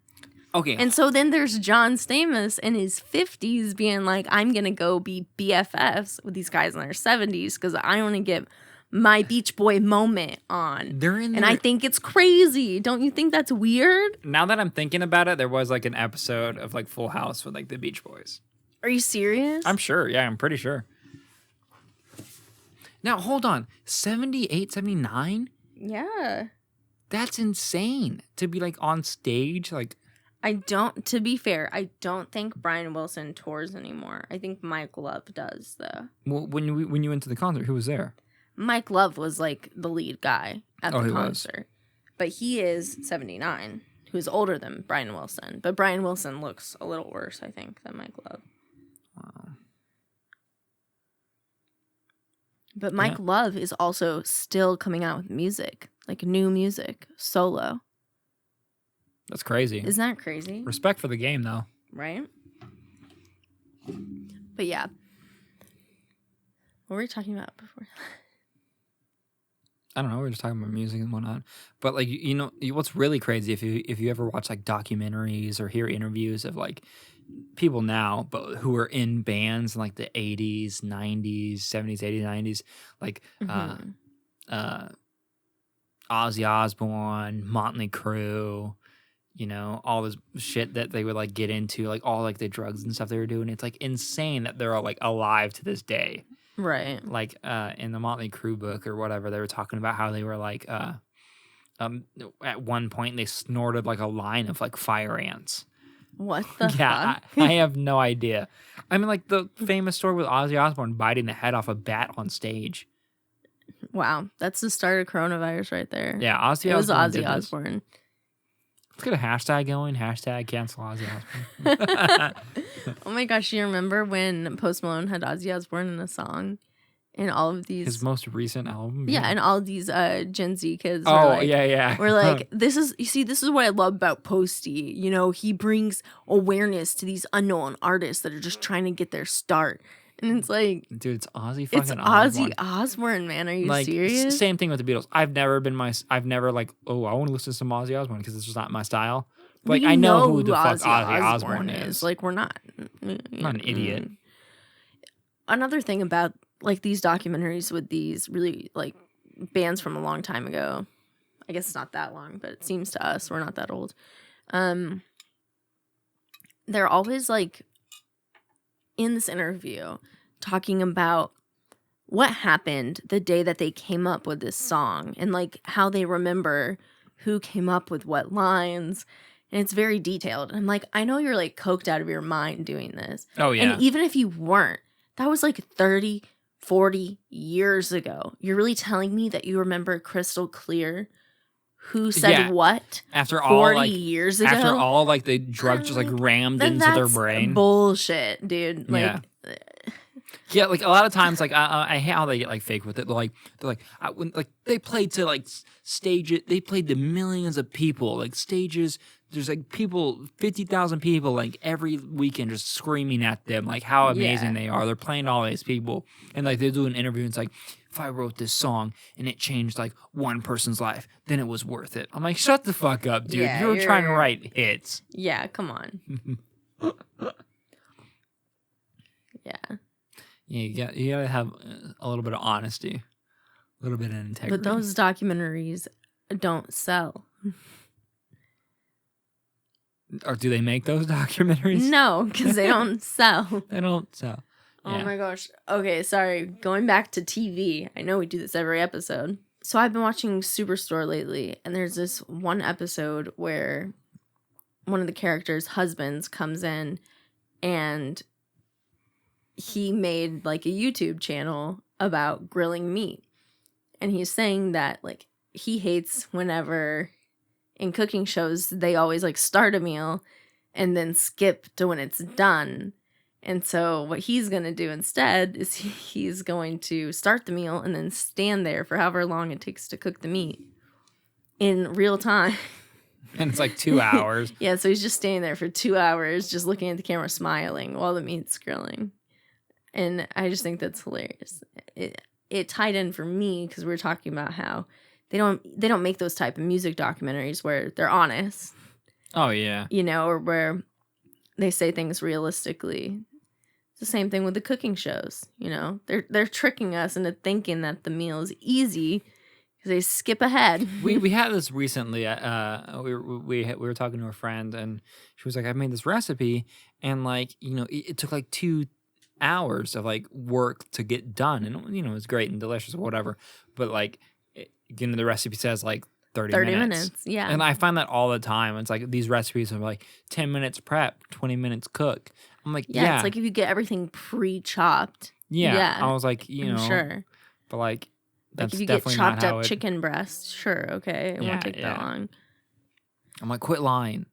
Okay. And so then there's John Stamos in his 50s being like, I'm going to go be BFFs with these guys in their 70s because I want to get my Beach Boy moment on. They're in there. And I think it's crazy. Don't you think that's weird? Now that I'm thinking about it, there was like an episode of like Full House with like the Beach Boys. Are you serious? I'm sure. Yeah, I'm pretty sure. Now, hold on. 78, 79? Yeah. That's insane to be like on stage. Like, to be fair, I don't think Brian Wilson tours anymore. I think Mike Love does, though. Well, when you went to the concert, who was there? Mike Love was like the lead guy at the concert. But he is 79, who's older than Brian Wilson. But Brian Wilson looks a little worse, I think, than Mike Love. Wow. But Mike Love is also still coming out with music, like new music, solo. That's crazy. Isn't that crazy? Respect for the game, though. Right? But yeah. What were we talking about before? I don't know. We were just talking about music and whatnot. But like, you know, what's really crazy if you ever watch like documentaries or hear interviews of like people now, but who were in bands in like the 80s, 90s, 70s, 80s, 90s, like Ozzy Osbourne, Motley Crue, you know, all this shit that they would like get into, like all like the drugs and stuff they were doing. It's like insane that they're all like alive to this day. Right. Like in the Motley Crue book or whatever, they were talking about how they were like at one point they snorted like a line of like fire ants. What the fuck? I have no idea. I mean, like the famous story with Ozzy Osbourne biting the head off a bat on stage. Wow, that's the start of coronavirus right there. Yeah, Ozzy Osbourne. It was Ozzy Osbourne. Let's get a hashtag going. Hashtag cancel Ozzy Osbourne. Oh my gosh, you remember when Post Malone had Ozzy Osbourne in a song? And all of these... His most recent album? Yeah, and all of these Gen Z kids were like, this is what I love about Posty. You know, he brings awareness to these unknown artists that are just trying to get their start. And it's like... Dude, it's Ozzy fucking Osbourne. It's Ozzy Osbourne, man. Are you serious? Same thing with the Beatles. I've never like, oh, I want to listen to some Ozzy Osbourne because it's just not my style. But like, I know who the fuck Ozzy Osbourne is. Like, we're not... I'm not an idiot. Another thing about like these documentaries with these really like bands from a long time ago, I guess it's not that long, but it seems to us we're not that old. They're always like in this interview talking about what happened the day that they came up with this song and like how they remember who came up with what lines. And it's very detailed. And I'm like, I know you're like coked out of your mind doing this. Oh yeah. And even if you weren't, that was like 30, 40 years ago. You're really telling me that you remember crystal clear who said what after 40 all, like, years ago? After all like the drugs just like rammed into their brain. Bullshit, dude. Like yeah, like a lot of times, like I hate how they get like fake with it. They're like they played to like stages. They played to millions of people, like stages. There's like people, 50,000 people, like every weekend, just screaming at them, like how amazing they are. They're playing to all these people, and like they do an interview. And it's like, if I wrote this song and it changed like one person's life, then it was worth it. I'm like, shut the fuck up, dude. Yeah, you're trying to write hits. Yeah, come on. Yeah. Yeah, you gotta have a little bit of honesty, a little bit of integrity. But those documentaries don't sell. Or do they make those documentaries? No, because they don't sell. They don't sell. Yeah. Oh my gosh. Okay, sorry. Going back to TV. I know we do this every episode. So I've been watching Superstore lately, and there's this one episode where one of the characters' husbands comes in and he made like a YouTube channel about grilling meat. And he's saying that like he hates whenever in cooking shows they always like start a meal and then skip to when it's done. And so what he's going to do instead is he's going to start the meal and then stand there for however long it takes to cook the meat in real time. And it's like 2 hours. Yeah, so he's just standing there for 2 hours just looking at the camera smiling while the meat's grilling. And I just think that's hilarious. It tied in for me because we were talking about how they don't make those type of music documentaries where they're honest. Oh yeah. You know, or where they say things realistically. It's the same thing with the cooking shows, you know. They're tricking us into thinking that the meal is easy because they skip ahead. we had this recently. We were talking to a friend, and she was like, "I made this recipe, and like it took like 2 hours of like work to get done, and it was great and delicious or whatever. But like, the recipe says like 30 minutes. Yeah. And I find that all the time. It's like these recipes are like 10 minutes prep, 20 minutes cook. I'm like, yeah. It's like if you get everything pre-chopped. Yeah. I was like, I'm sure. But like, that's like if you definitely get chopped not how up chicken breast, sure, okay. It won't take that long. I'm like, quit lying.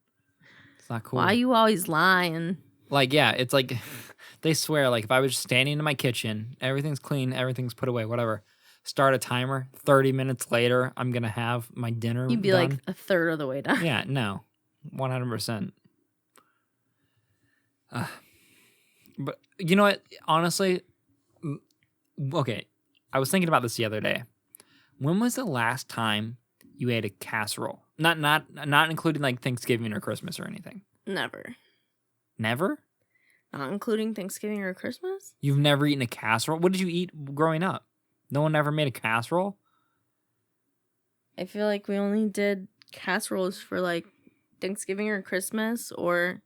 It's not cool. Why are you always lying? Like, yeah, it's like they swear, like if I was just standing in my kitchen, everything's clean, everything's put away, whatever. Start a timer, 30 minutes later, I'm going to have my dinner You'd be done. like a third of the way done. Yeah, no. 100%. But you know what? Honestly, okay, I was thinking about this the other day. When was the last time you ate a casserole? Not including like Thanksgiving or Christmas or anything. Never. Never? Not including Thanksgiving or Christmas? You've never eaten a casserole? What did you eat growing up? No one ever made a casserole? I feel like we only did casseroles for like Thanksgiving or Christmas or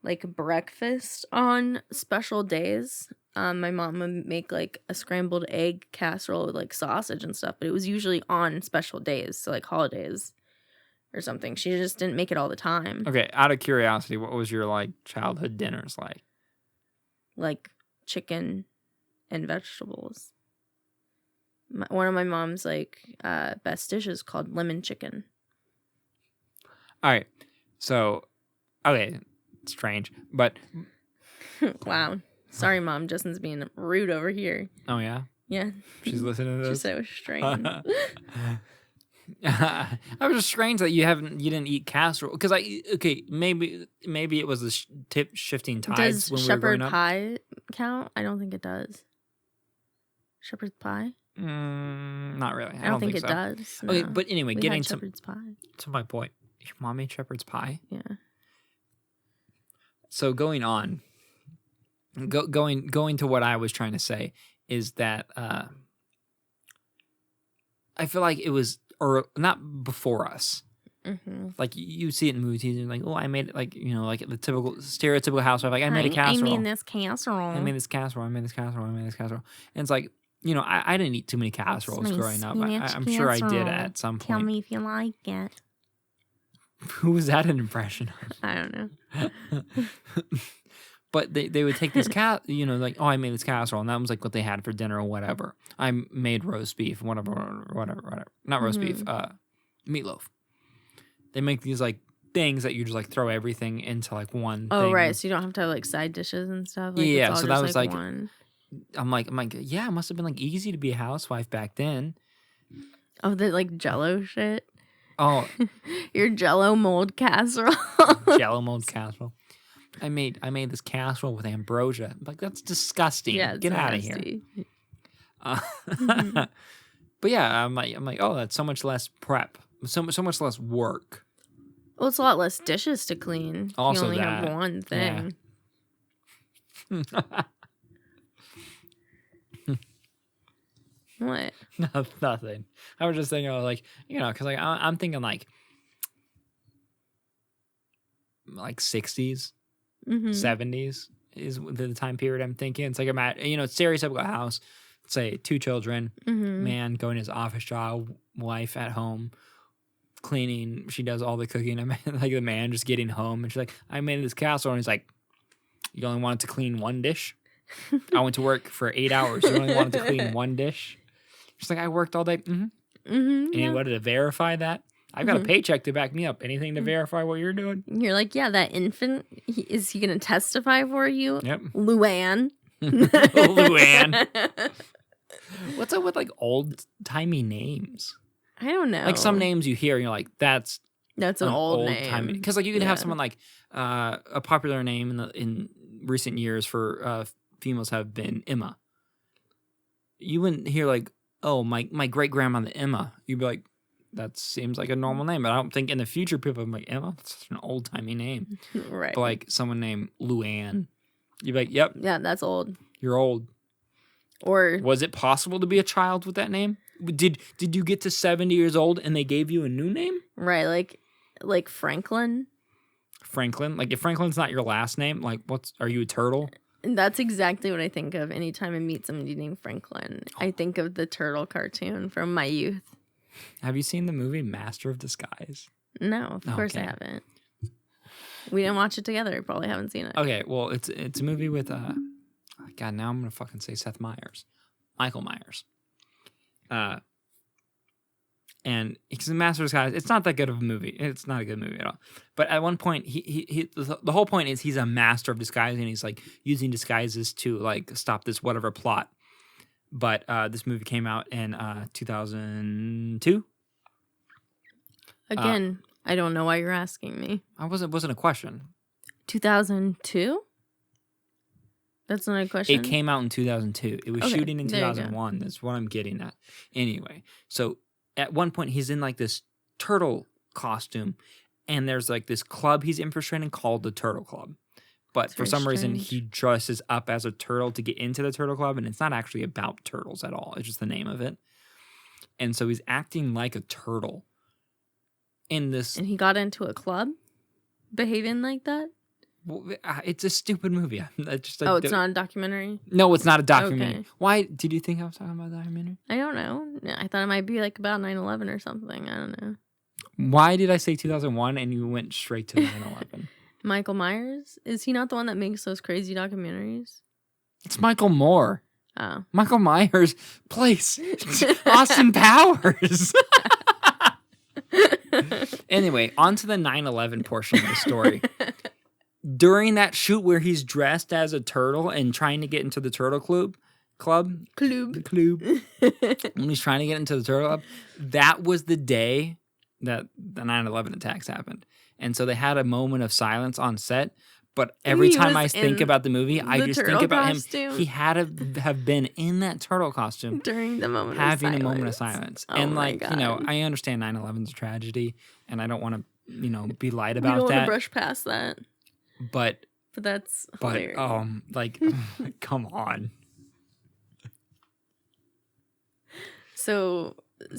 like breakfast on special days. My mom would make like a scrambled egg casserole with like sausage and stuff, but it was usually on special days, so like holidays or something. She just didn't make it all the time. Okay, out of curiosity, what was your like childhood dinners like? Like chicken and vegetables. One of my mom's like best dishes called lemon chicken. All right, so okay, strange, but wow. Sorry, Mom. Justin's being rude over here. Oh yeah, yeah. She's listening to this. She said it was strange. I was just strange that you didn't eat casserole because maybe it was the tip shifting tides does when we were growing up. Shepherd pie count? I don't think it does. Shepherd's pie? Not really. I don't think it does. No. Okay, but anyway, we getting had shepherd's pie. To my point, your mom made shepherd's pie. Yeah. So going on, going to what I was trying to say is that I feel like it was or not before us. Mm-hmm. Like you see it in movies, and like, oh, I made it, like like the typical stereotypical housewife. Like I made a casserole. I made this casserole. I made this casserole. And it's like I didn't eat too many casseroles growing up. I'm sure I did at some point. Tell me if you like it. Who was that an impression of? I don't know. But they would take this like, oh, I made this casserole, and that was like what they had for dinner or whatever. I made roast beef, whatever. Not roast beef, meatloaf. They make these like things that you just like throw everything into like one thing. Oh, right. So you don't have to have like side dishes and stuff. Like, yeah. So that was like one. I'm like, yeah, it must have been like easy to be a housewife back then. Oh, the like Jello shit. Oh, your Jello mold casserole. Jello mold casserole. I made this casserole with ambrosia. I'm like, that's disgusting. Yeah, get out of here. But yeah, I'm like, oh, that's so much less prep, so much less work. Well, it's a lot less dishes to clean. Also, you only have one thing. Yeah. What? No, nothing. I was just thinking, like, because like I'm thinking like 60s, 70s is the time period I'm thinking. It's like it's stereotypical house. Say 2 children, man going to his office job, wife at home, cleaning. She does all the cooking. Like the man just getting home, and she's like, I made this casserole, and he's like, you only wanted to clean one dish? I went to work for 8 hours. You only wanted to clean one dish? She's like, I worked all day. Anybody to verify that? I've got a paycheck to back me up. Anything to verify what you're doing? You're like, yeah, that infant, is he going to testify for you? Yep. Luann. Luann. What's up with like old timey names? I don't know. Like some names you hear and you're like, that's an old name. Because like you can have someone like a popular name in recent years for females have been Emma. You wouldn't hear like, oh, my great grandmother Emma. You'd be like, that seems like a normal name, but I don't think in the future people are like, Emma, that's such an old timey name. Right. But like someone named Luann, you'd be like, yep. Yeah, that's old. You're old. Or was it possible to be a child with that name? Did you get to 70 years old and they gave you a new name? Right, like Franklin. Franklin? Like if Franklin's not your last name, like are you a turtle? And that's exactly what I think of anytime I meet somebody named Franklin. I think of the turtle cartoon from my youth. Have you seen the movie Master of Disguise? No, of course I haven't. We didn't watch it together. I probably haven't seen it. Okay, well, it's a movie with God, now I'm gonna fucking say Michael Myers. And he's a Master of Disguise. It's not that good of a movie. It's not a good movie at all. But at one point, the whole point is he's a master of disguise, and he's like using disguises to like stop this whatever plot. But this movie came out in 2002. Again, I don't know why you're asking me. Wasn't a question. 2002? That's not a question. It came out in 2002. It was shooting in 2001. That's what I'm getting at. Anyway, so at one point he's in like this turtle costume, and there's like this club he's infiltrating called the Turtle Club. But for some reason, he dresses up as a turtle to get into the Turtle Club, and it's not actually about turtles at all. It's just the name of it. And so he's acting like a turtle in this. And he got into a club behaving like that? Well, it's a stupid movie. It's not a documentary? No, it's not a documentary. Okay. Why did you think I was talking about a documentary? I don't know. I thought it might be like about 9/11 or something. I don't know. Why did I say 2001 and you went straight to 9/11? Michael Myers? Is he not the one that makes those crazy documentaries? It's Michael Moore. Oh. Michael Myers plays Austin Powers. Anyway, on to the 9/11 portion of the story. During that shoot where he's dressed as a turtle and trying to get into the Turtle Club, when he's trying to get into the Turtle Club, that was the day that the 9/11 attacks happened. And so they had a moment of silence on set. But every time I think about the movie, I just think about him. He had to have been in that turtle costume during the moment having of silence. a moment of silence. Oh and my God. I understand 9/11's a tragedy, and I don't want to, be light about that. We don't want to brush past that. But that's hilarious. Come on. So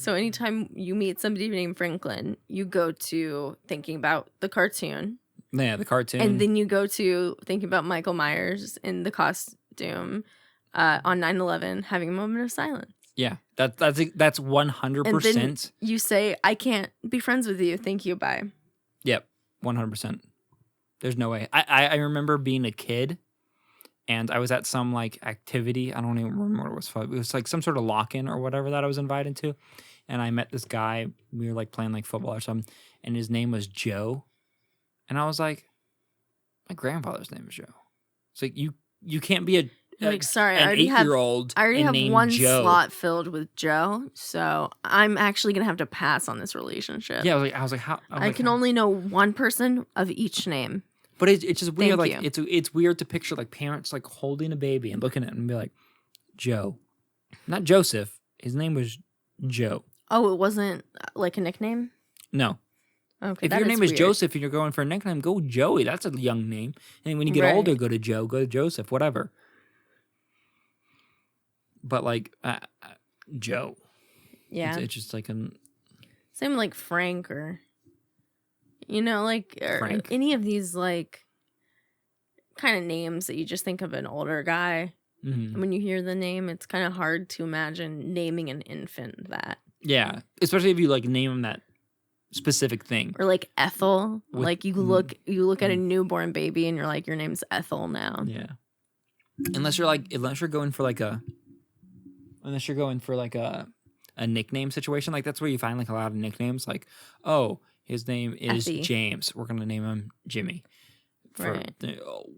anytime you meet somebody named Franklin, you go to thinking about the cartoon. Yeah, the cartoon. And then you go to thinking about Michael Myers in the costume on 9/11 having a moment of silence. Yeah, that's 100%. And then you say, I can't be friends with you. Thank you. Bye. Yep, 100%. There's no way. I remember being a kid, and I was at some like activity. I don't even remember what it was for. It was like some sort of lock-in or whatever that I was invited to. And I met this guy. We were like playing like football or something. And his name was Joe. And I was like, my grandfather's name is Joe. It's like, you can't be an 8-year-old. I already have one Joe. Slot filled with Joe, so I'm actually gonna have to pass on this relationship. Yeah, I was like, how? I can only know one person of each name. But it's just weird. It's weird to picture like parents like holding a baby and looking at it and be like, Joe, not Joseph. His name was Joe. Oh, it wasn't like a nickname? No. Okay, if your name is Joseph and you're going for a nickname, go Joey. That's a young name. And when you get older, go to Joe, go to Joseph, whatever. But like Joe. Yeah. It's just like same like Frank or Frank. Any of these like kind of names that you just think of an older guy. Mm-hmm. When you hear the name, it's kind of hard to imagine naming an infant that. Yeah, especially if you like name him that specific thing. Or like Ethel. Like you look at a newborn baby and you're like, your name's Ethel now. Yeah. Unless you're going for like a nickname situation, like that's where you find like a lot of nicknames. Like, oh, his name is Effie. James. We're gonna name him Jimmy.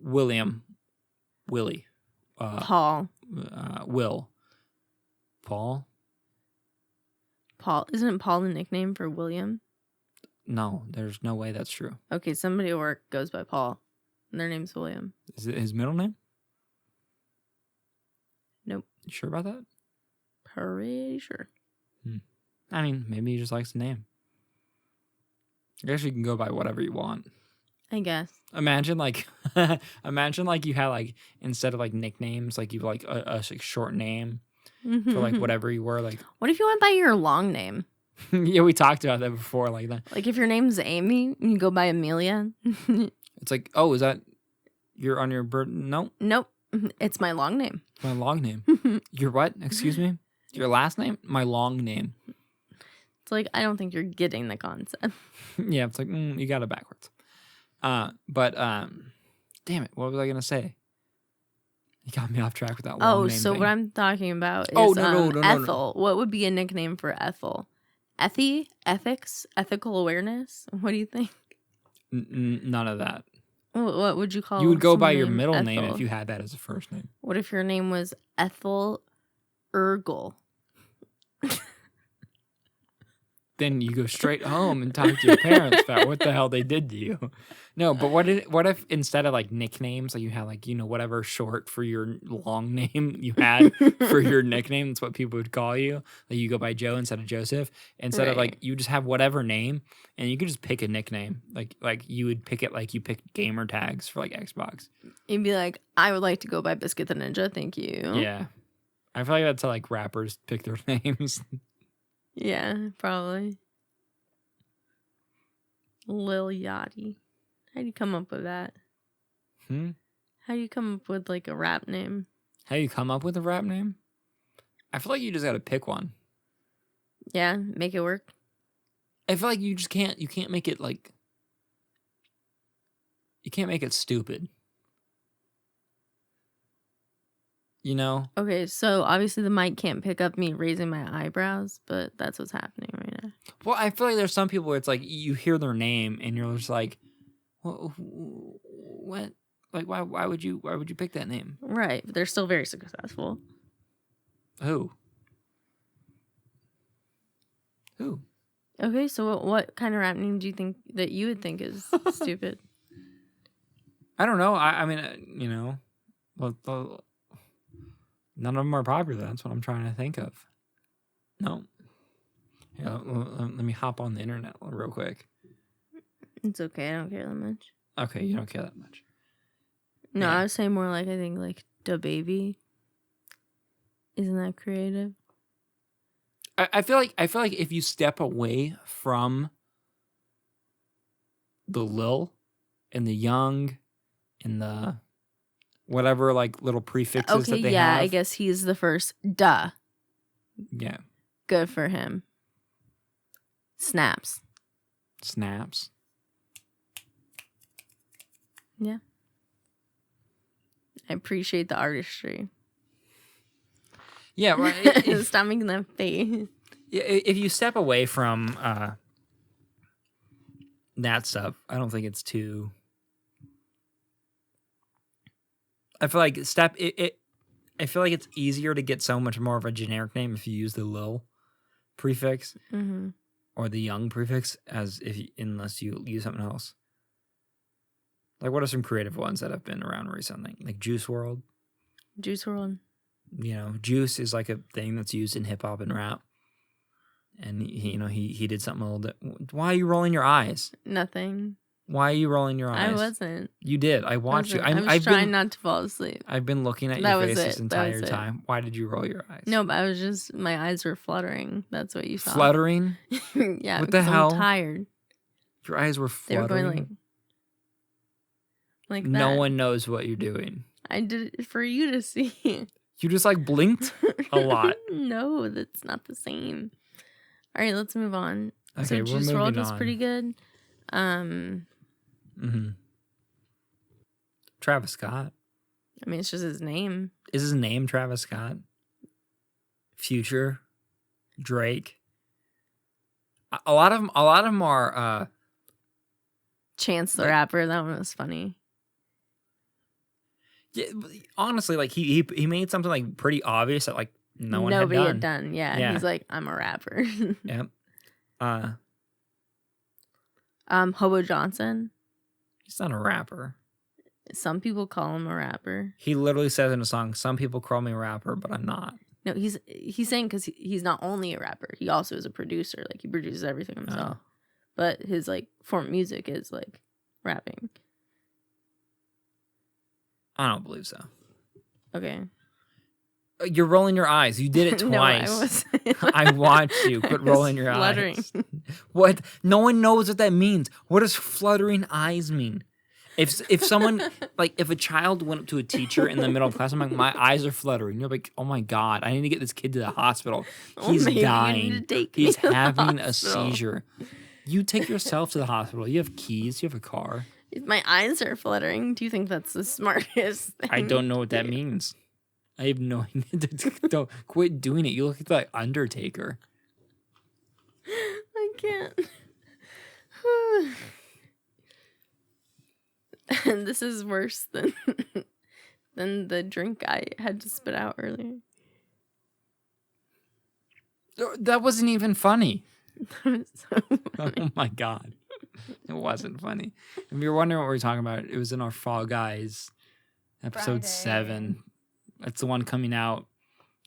William, Willie, Paul, Will, Paul. Isn't Paul the nickname for William? No, there's no way that's true. Okay, somebody at work goes by Paul, and their name's William. Is it his middle name? Nope. You sure about that? Pretty sure. I mean, maybe he just likes the name. I guess you can go by whatever you want. I guess. Imagine like you had like, instead of like nicknames, like you have like a short name. for like whatever you were. Like, what if you went by your long name? Yeah, we talked about that before, like that. Like if your name's Amy, you go by Amelia. It's like, oh, is that you're on your birth? Nope. It's my long name. My long name. Your what? Excuse me? Your last name? My long name. It's like, I don't think you're getting the concept. Yeah, it's like, you got it backwards. But damn it, what was I going to say? You got me off track with that long name thing. What I'm talking about is no, Ethel. What would be a nickname for Ethel? Ethy? Ethics? Ethical awareness? What do you think? None of that. What would you call You would go by your named middle Ethel? name if you had that as a first name. What if your name was Ethel Urgel? Then you go straight home and talk to your parents about what the hell they did to you. No, but what if instead of like nicknames, like you had like, whatever short for your long name you had for your nickname, that's what people would call you. Like you go by Joe instead of Joseph. Instead of like, you just have whatever name and you could just pick a nickname. Like you would pick it like you pick gamer tags for like Xbox. You'd be like, I would like to go by Biscuit the Ninja, thank you. Yeah. I feel like that's how like rappers pick their names. Yeah, probably. Lil Yachty. How do you come up with that? How do you come up with like a rap name? How do you come up with a rap name? I feel like you just got to pick one. Yeah, make it work. I feel like you can't make it like, you can't make it stupid. Okay, so obviously the mic can't pick up me raising my eyebrows, but that's what's happening right now. Well, I feel like there's some people where it's like you hear their name and you're just like, what? Like, why would you pick that name? Right, but they're still very successful. Who? Okay, so what kind of rap name do you think that you would think is stupid? I don't know. I mean, well, none of them are popular. That's what I'm trying to think of. No. Yeah, let me hop on the internet real quick. It's okay. I don't care that much. Okay, you don't care that much. No, yeah. I was saying more like, I think like Da Baby. Isn't that creative? I feel like if you step away from the Lil and the Young and the whatever like little prefixes that they have. I guess he's the first. Duh. Yeah. Good for him. Snaps. Yeah. I appreciate the artistry. Yeah, right. Stop making that face. If you step away from that stuff, I don't think it's too. I feel like I feel like it's easier to get so much more of a generic name if you use the Lil prefix or the Young prefix unless you use something else. Like, what are some creative ones that have been around recently? Like Juice WRLD. Juice WRLD. Juice is like a thing that's used in hip hop and rap. And he did something a little bit. Why are you rolling your eyes? Nothing. Why are you rolling your eyes? I wasn't. You did. I watched you. I've trying not to fall asleep. I've been looking at your face this entire time. Why did you roll your eyes? No, but my eyes were fluttering. That's what you saw. Fluttering? Yeah. What the hell? I'm tired. Your eyes were fluttering? They were going like that. No one knows what you're doing. I did it for you to see. You just like blinked a lot. No, that's not the same. All right, let's move on. Okay, so we're Juice moving WRLD was on. pretty good. Travis Scott. I mean, it's just his name. Is his name Travis Scott? Future, Drake. A lot of them are. Chance the Rapper. That one was funny. Yeah, honestly, like he made something like pretty obvious that like nobody had done. Yeah, he's like, I'm a rapper. Yep. Hobo Johnson. He's not a rapper. Some people call him a rapper. He literally says in a song, "Some people call me a rapper, but I'm not." No, he's saying because he's not only a rapper, he also is a producer. Like he produces everything himself. But his like form of music is like rapping. I don't believe so. Okay. You're rolling your eyes. You did it twice. No, I wasn't. I watched you. Quit rolling your fluttering. eyes. What? No one knows what that means. What does fluttering eyes mean? If someone, like, if a child went up to a teacher in the middle of class, I'm like, my eyes are fluttering. You're like, oh my God, I need to get this kid to the hospital. He's dying. He's having a seizure. You take yourself to the hospital. You have keys. You have a car. If my eyes are fluttering, do you think that's the smartest thing? I don't know what that means. I have no idea. Don't quit doing it. You look like Undertaker. I can't. And this is worse than the drink I had to spit out earlier. That wasn't even funny. That was so funny. Oh my God. It wasn't funny. If you're wondering what we're talking about, it was in our Fall Guys episode 7. It's the one coming out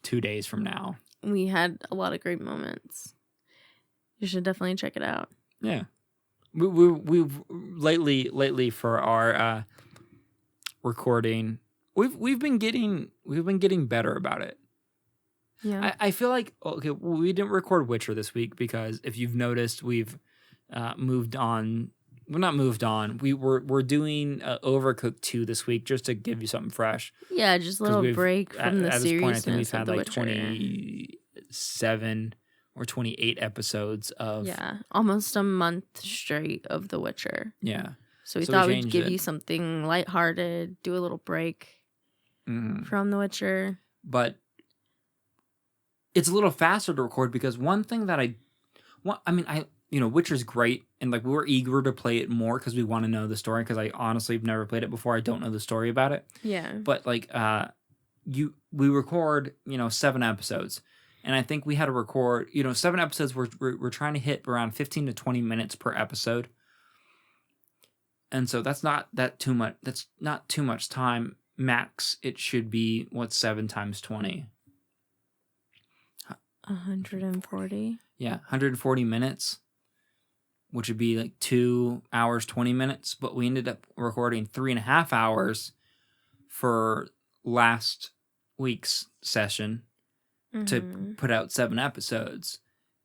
2 days from now. We had a lot of great moments. You should definitely check it out. Yeah. We've lately for our recording, we've been getting better about it. Yeah. I feel like, okay, we didn't record Witcher this week because if you've noticed, we've moved on. We're not moved on. We're doing Overcooked 2 this week just to give you something fresh. Yeah, just a little break from the at seriousness. This point, I think we've had like Witcher. 27 or 28 episodes of. Yeah, almost a month straight of The Witcher. Yeah. So we thought we'd give you something lighthearted, do a little break from The Witcher. But it's a little faster to record because one thing that Witcher's great, and like we were eager to play it more because we want to know the story. Because I honestly have never played it before. I don't know the story about it. Yeah. But like, we record 7 episodes, and I think we had to record 7 episodes. We're trying to hit around 15 to 20 minutes per episode, and so that's not too much. That's not too much time. Max, it should be 7 times 20. 140. Yeah, 140 minutes, which would be like 2 hours, 20 minutes. But we ended up recording 3.5 hours for last week's session to put out 7 episodes.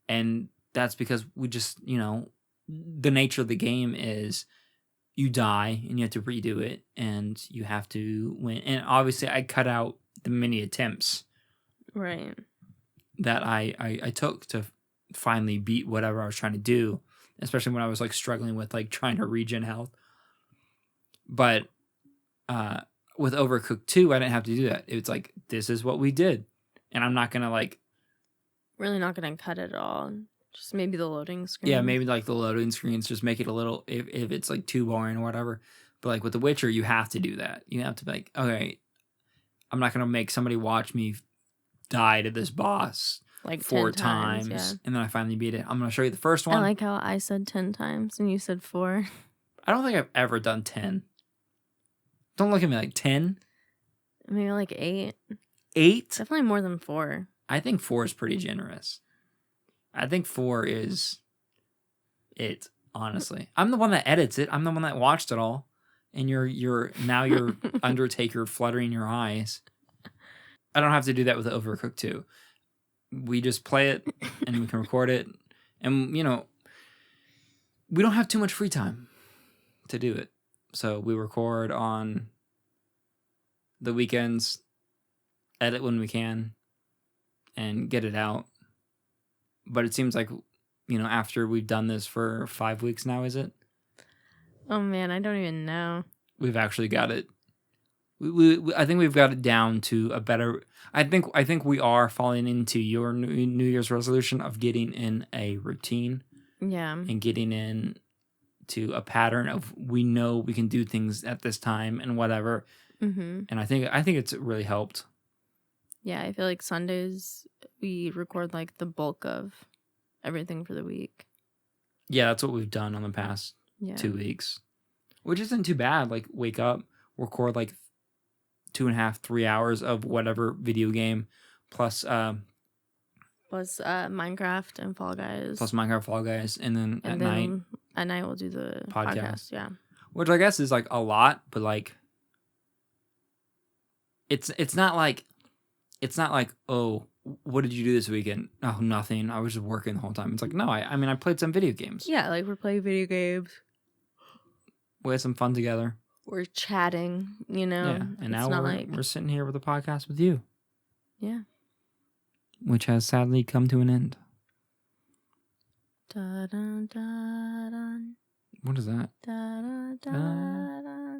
And that's because we just, the nature of the game is you die and you have to redo it and you have to win. And obviously I cut out the many attempts. Right. That I took to finally beat whatever I was trying to do, especially when I was like struggling with like trying to regen health. But with Overcooked 2, I didn't have to do that. It's like, this is what we did. And I'm not going to really not going to cut it all. Just maybe the loading screen. Yeah, maybe like the loading screens, just make it a little, if it's like too boring or whatever. But like with The Witcher, you have to do that. You have to be like, okay, I'm not going to make somebody watch me die to this boss like 4 times, yeah. And then I finally beat it. I'm going to show you the first one. I like how I said 10 times and you said 4. I don't think I've ever done 10. Don't look at me like 10. Maybe like 8. 8? Definitely more than 4. I think 4 is pretty generous. I think 4 is it, honestly. I'm the one that edits it. I'm the one that watched it all. And you're Undertaker fluttering your eyes. I don't have to do that with Overcooked 2. We just play it and we can record it. And, we don't have too much free time to do it. So we record on the weekends, edit when we can, and get it out. But it seems like, after we've done this for 5 weeks now, is it? Oh, man, I don't even know. We've actually got it. I think we've got it down to a better. I think we are falling into your New Year's resolution of getting in a routine. Yeah. And getting in to a pattern of we know we can do things at this time and whatever. Mm-hmm. And I think it's really helped. Yeah, I feel like Sundays we record like the bulk of everything for the week. Yeah, that's what we've done on the past 2 weeks, which isn't too bad. Like wake up, record like 2.5, 3 hours of whatever video game, plus Minecraft and Fall Guys. Plus Minecraft, Fall Guys, and then at night we'll do the podcast. Yeah, which I guess is like a lot, but like it's not like it's not like, oh, what did you do this weekend? Oh, nothing. I was just working the whole time. It's like, no, I mean, I played some video games. Yeah, like we're playing video games. We had some fun together. We're chatting, you know. Yeah, and now we're sitting here with a podcast with you. Yeah. Which has sadly come to an end. Da, da, da, da. What is that? Da, da, da, da.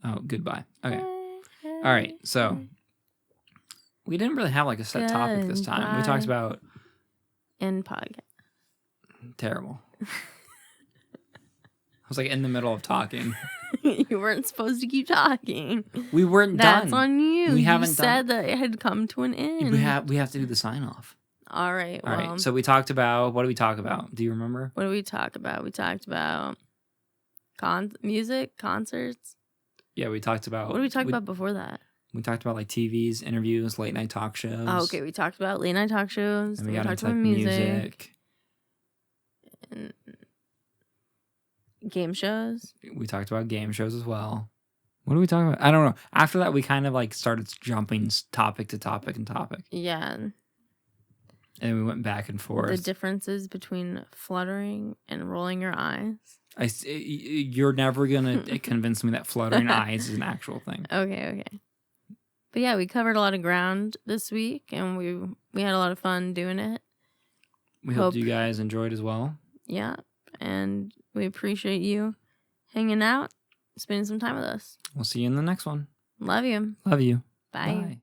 Oh, goodbye. Okay. All right, so we didn't really have like a set topic this time. We talked about... End podcast. Terrible. I was like in the middle of talking. You weren't supposed to keep talking. We weren't done. That's on you. We haven't said that it had come to an end. We have to do the sign off. All right. All right. So we talked about... What did we talk about? Do you remember? What did we talk about? We talked about music, concerts. Yeah, we talked about... What did we talk about before that? We talked about like TVs, interviews, late night talk shows. Oh, okay. We talked about late night talk shows. And we got into like music. And game shows. We talked about game shows as well. What are we talking about? I don't know. After that, we kind of like started jumping topic to topic and topic. Yeah. And we went back and forth. The differences between fluttering and rolling your eyes. You're never going to convince me that fluttering eyes is an actual thing. Okay. But yeah, we covered a lot of ground this week, and we had a lot of fun doing it. We hope you guys enjoyed as well. Yeah, and we appreciate you hanging out, spending some time with us. We'll see you in the next one. Love you. Love you. Bye.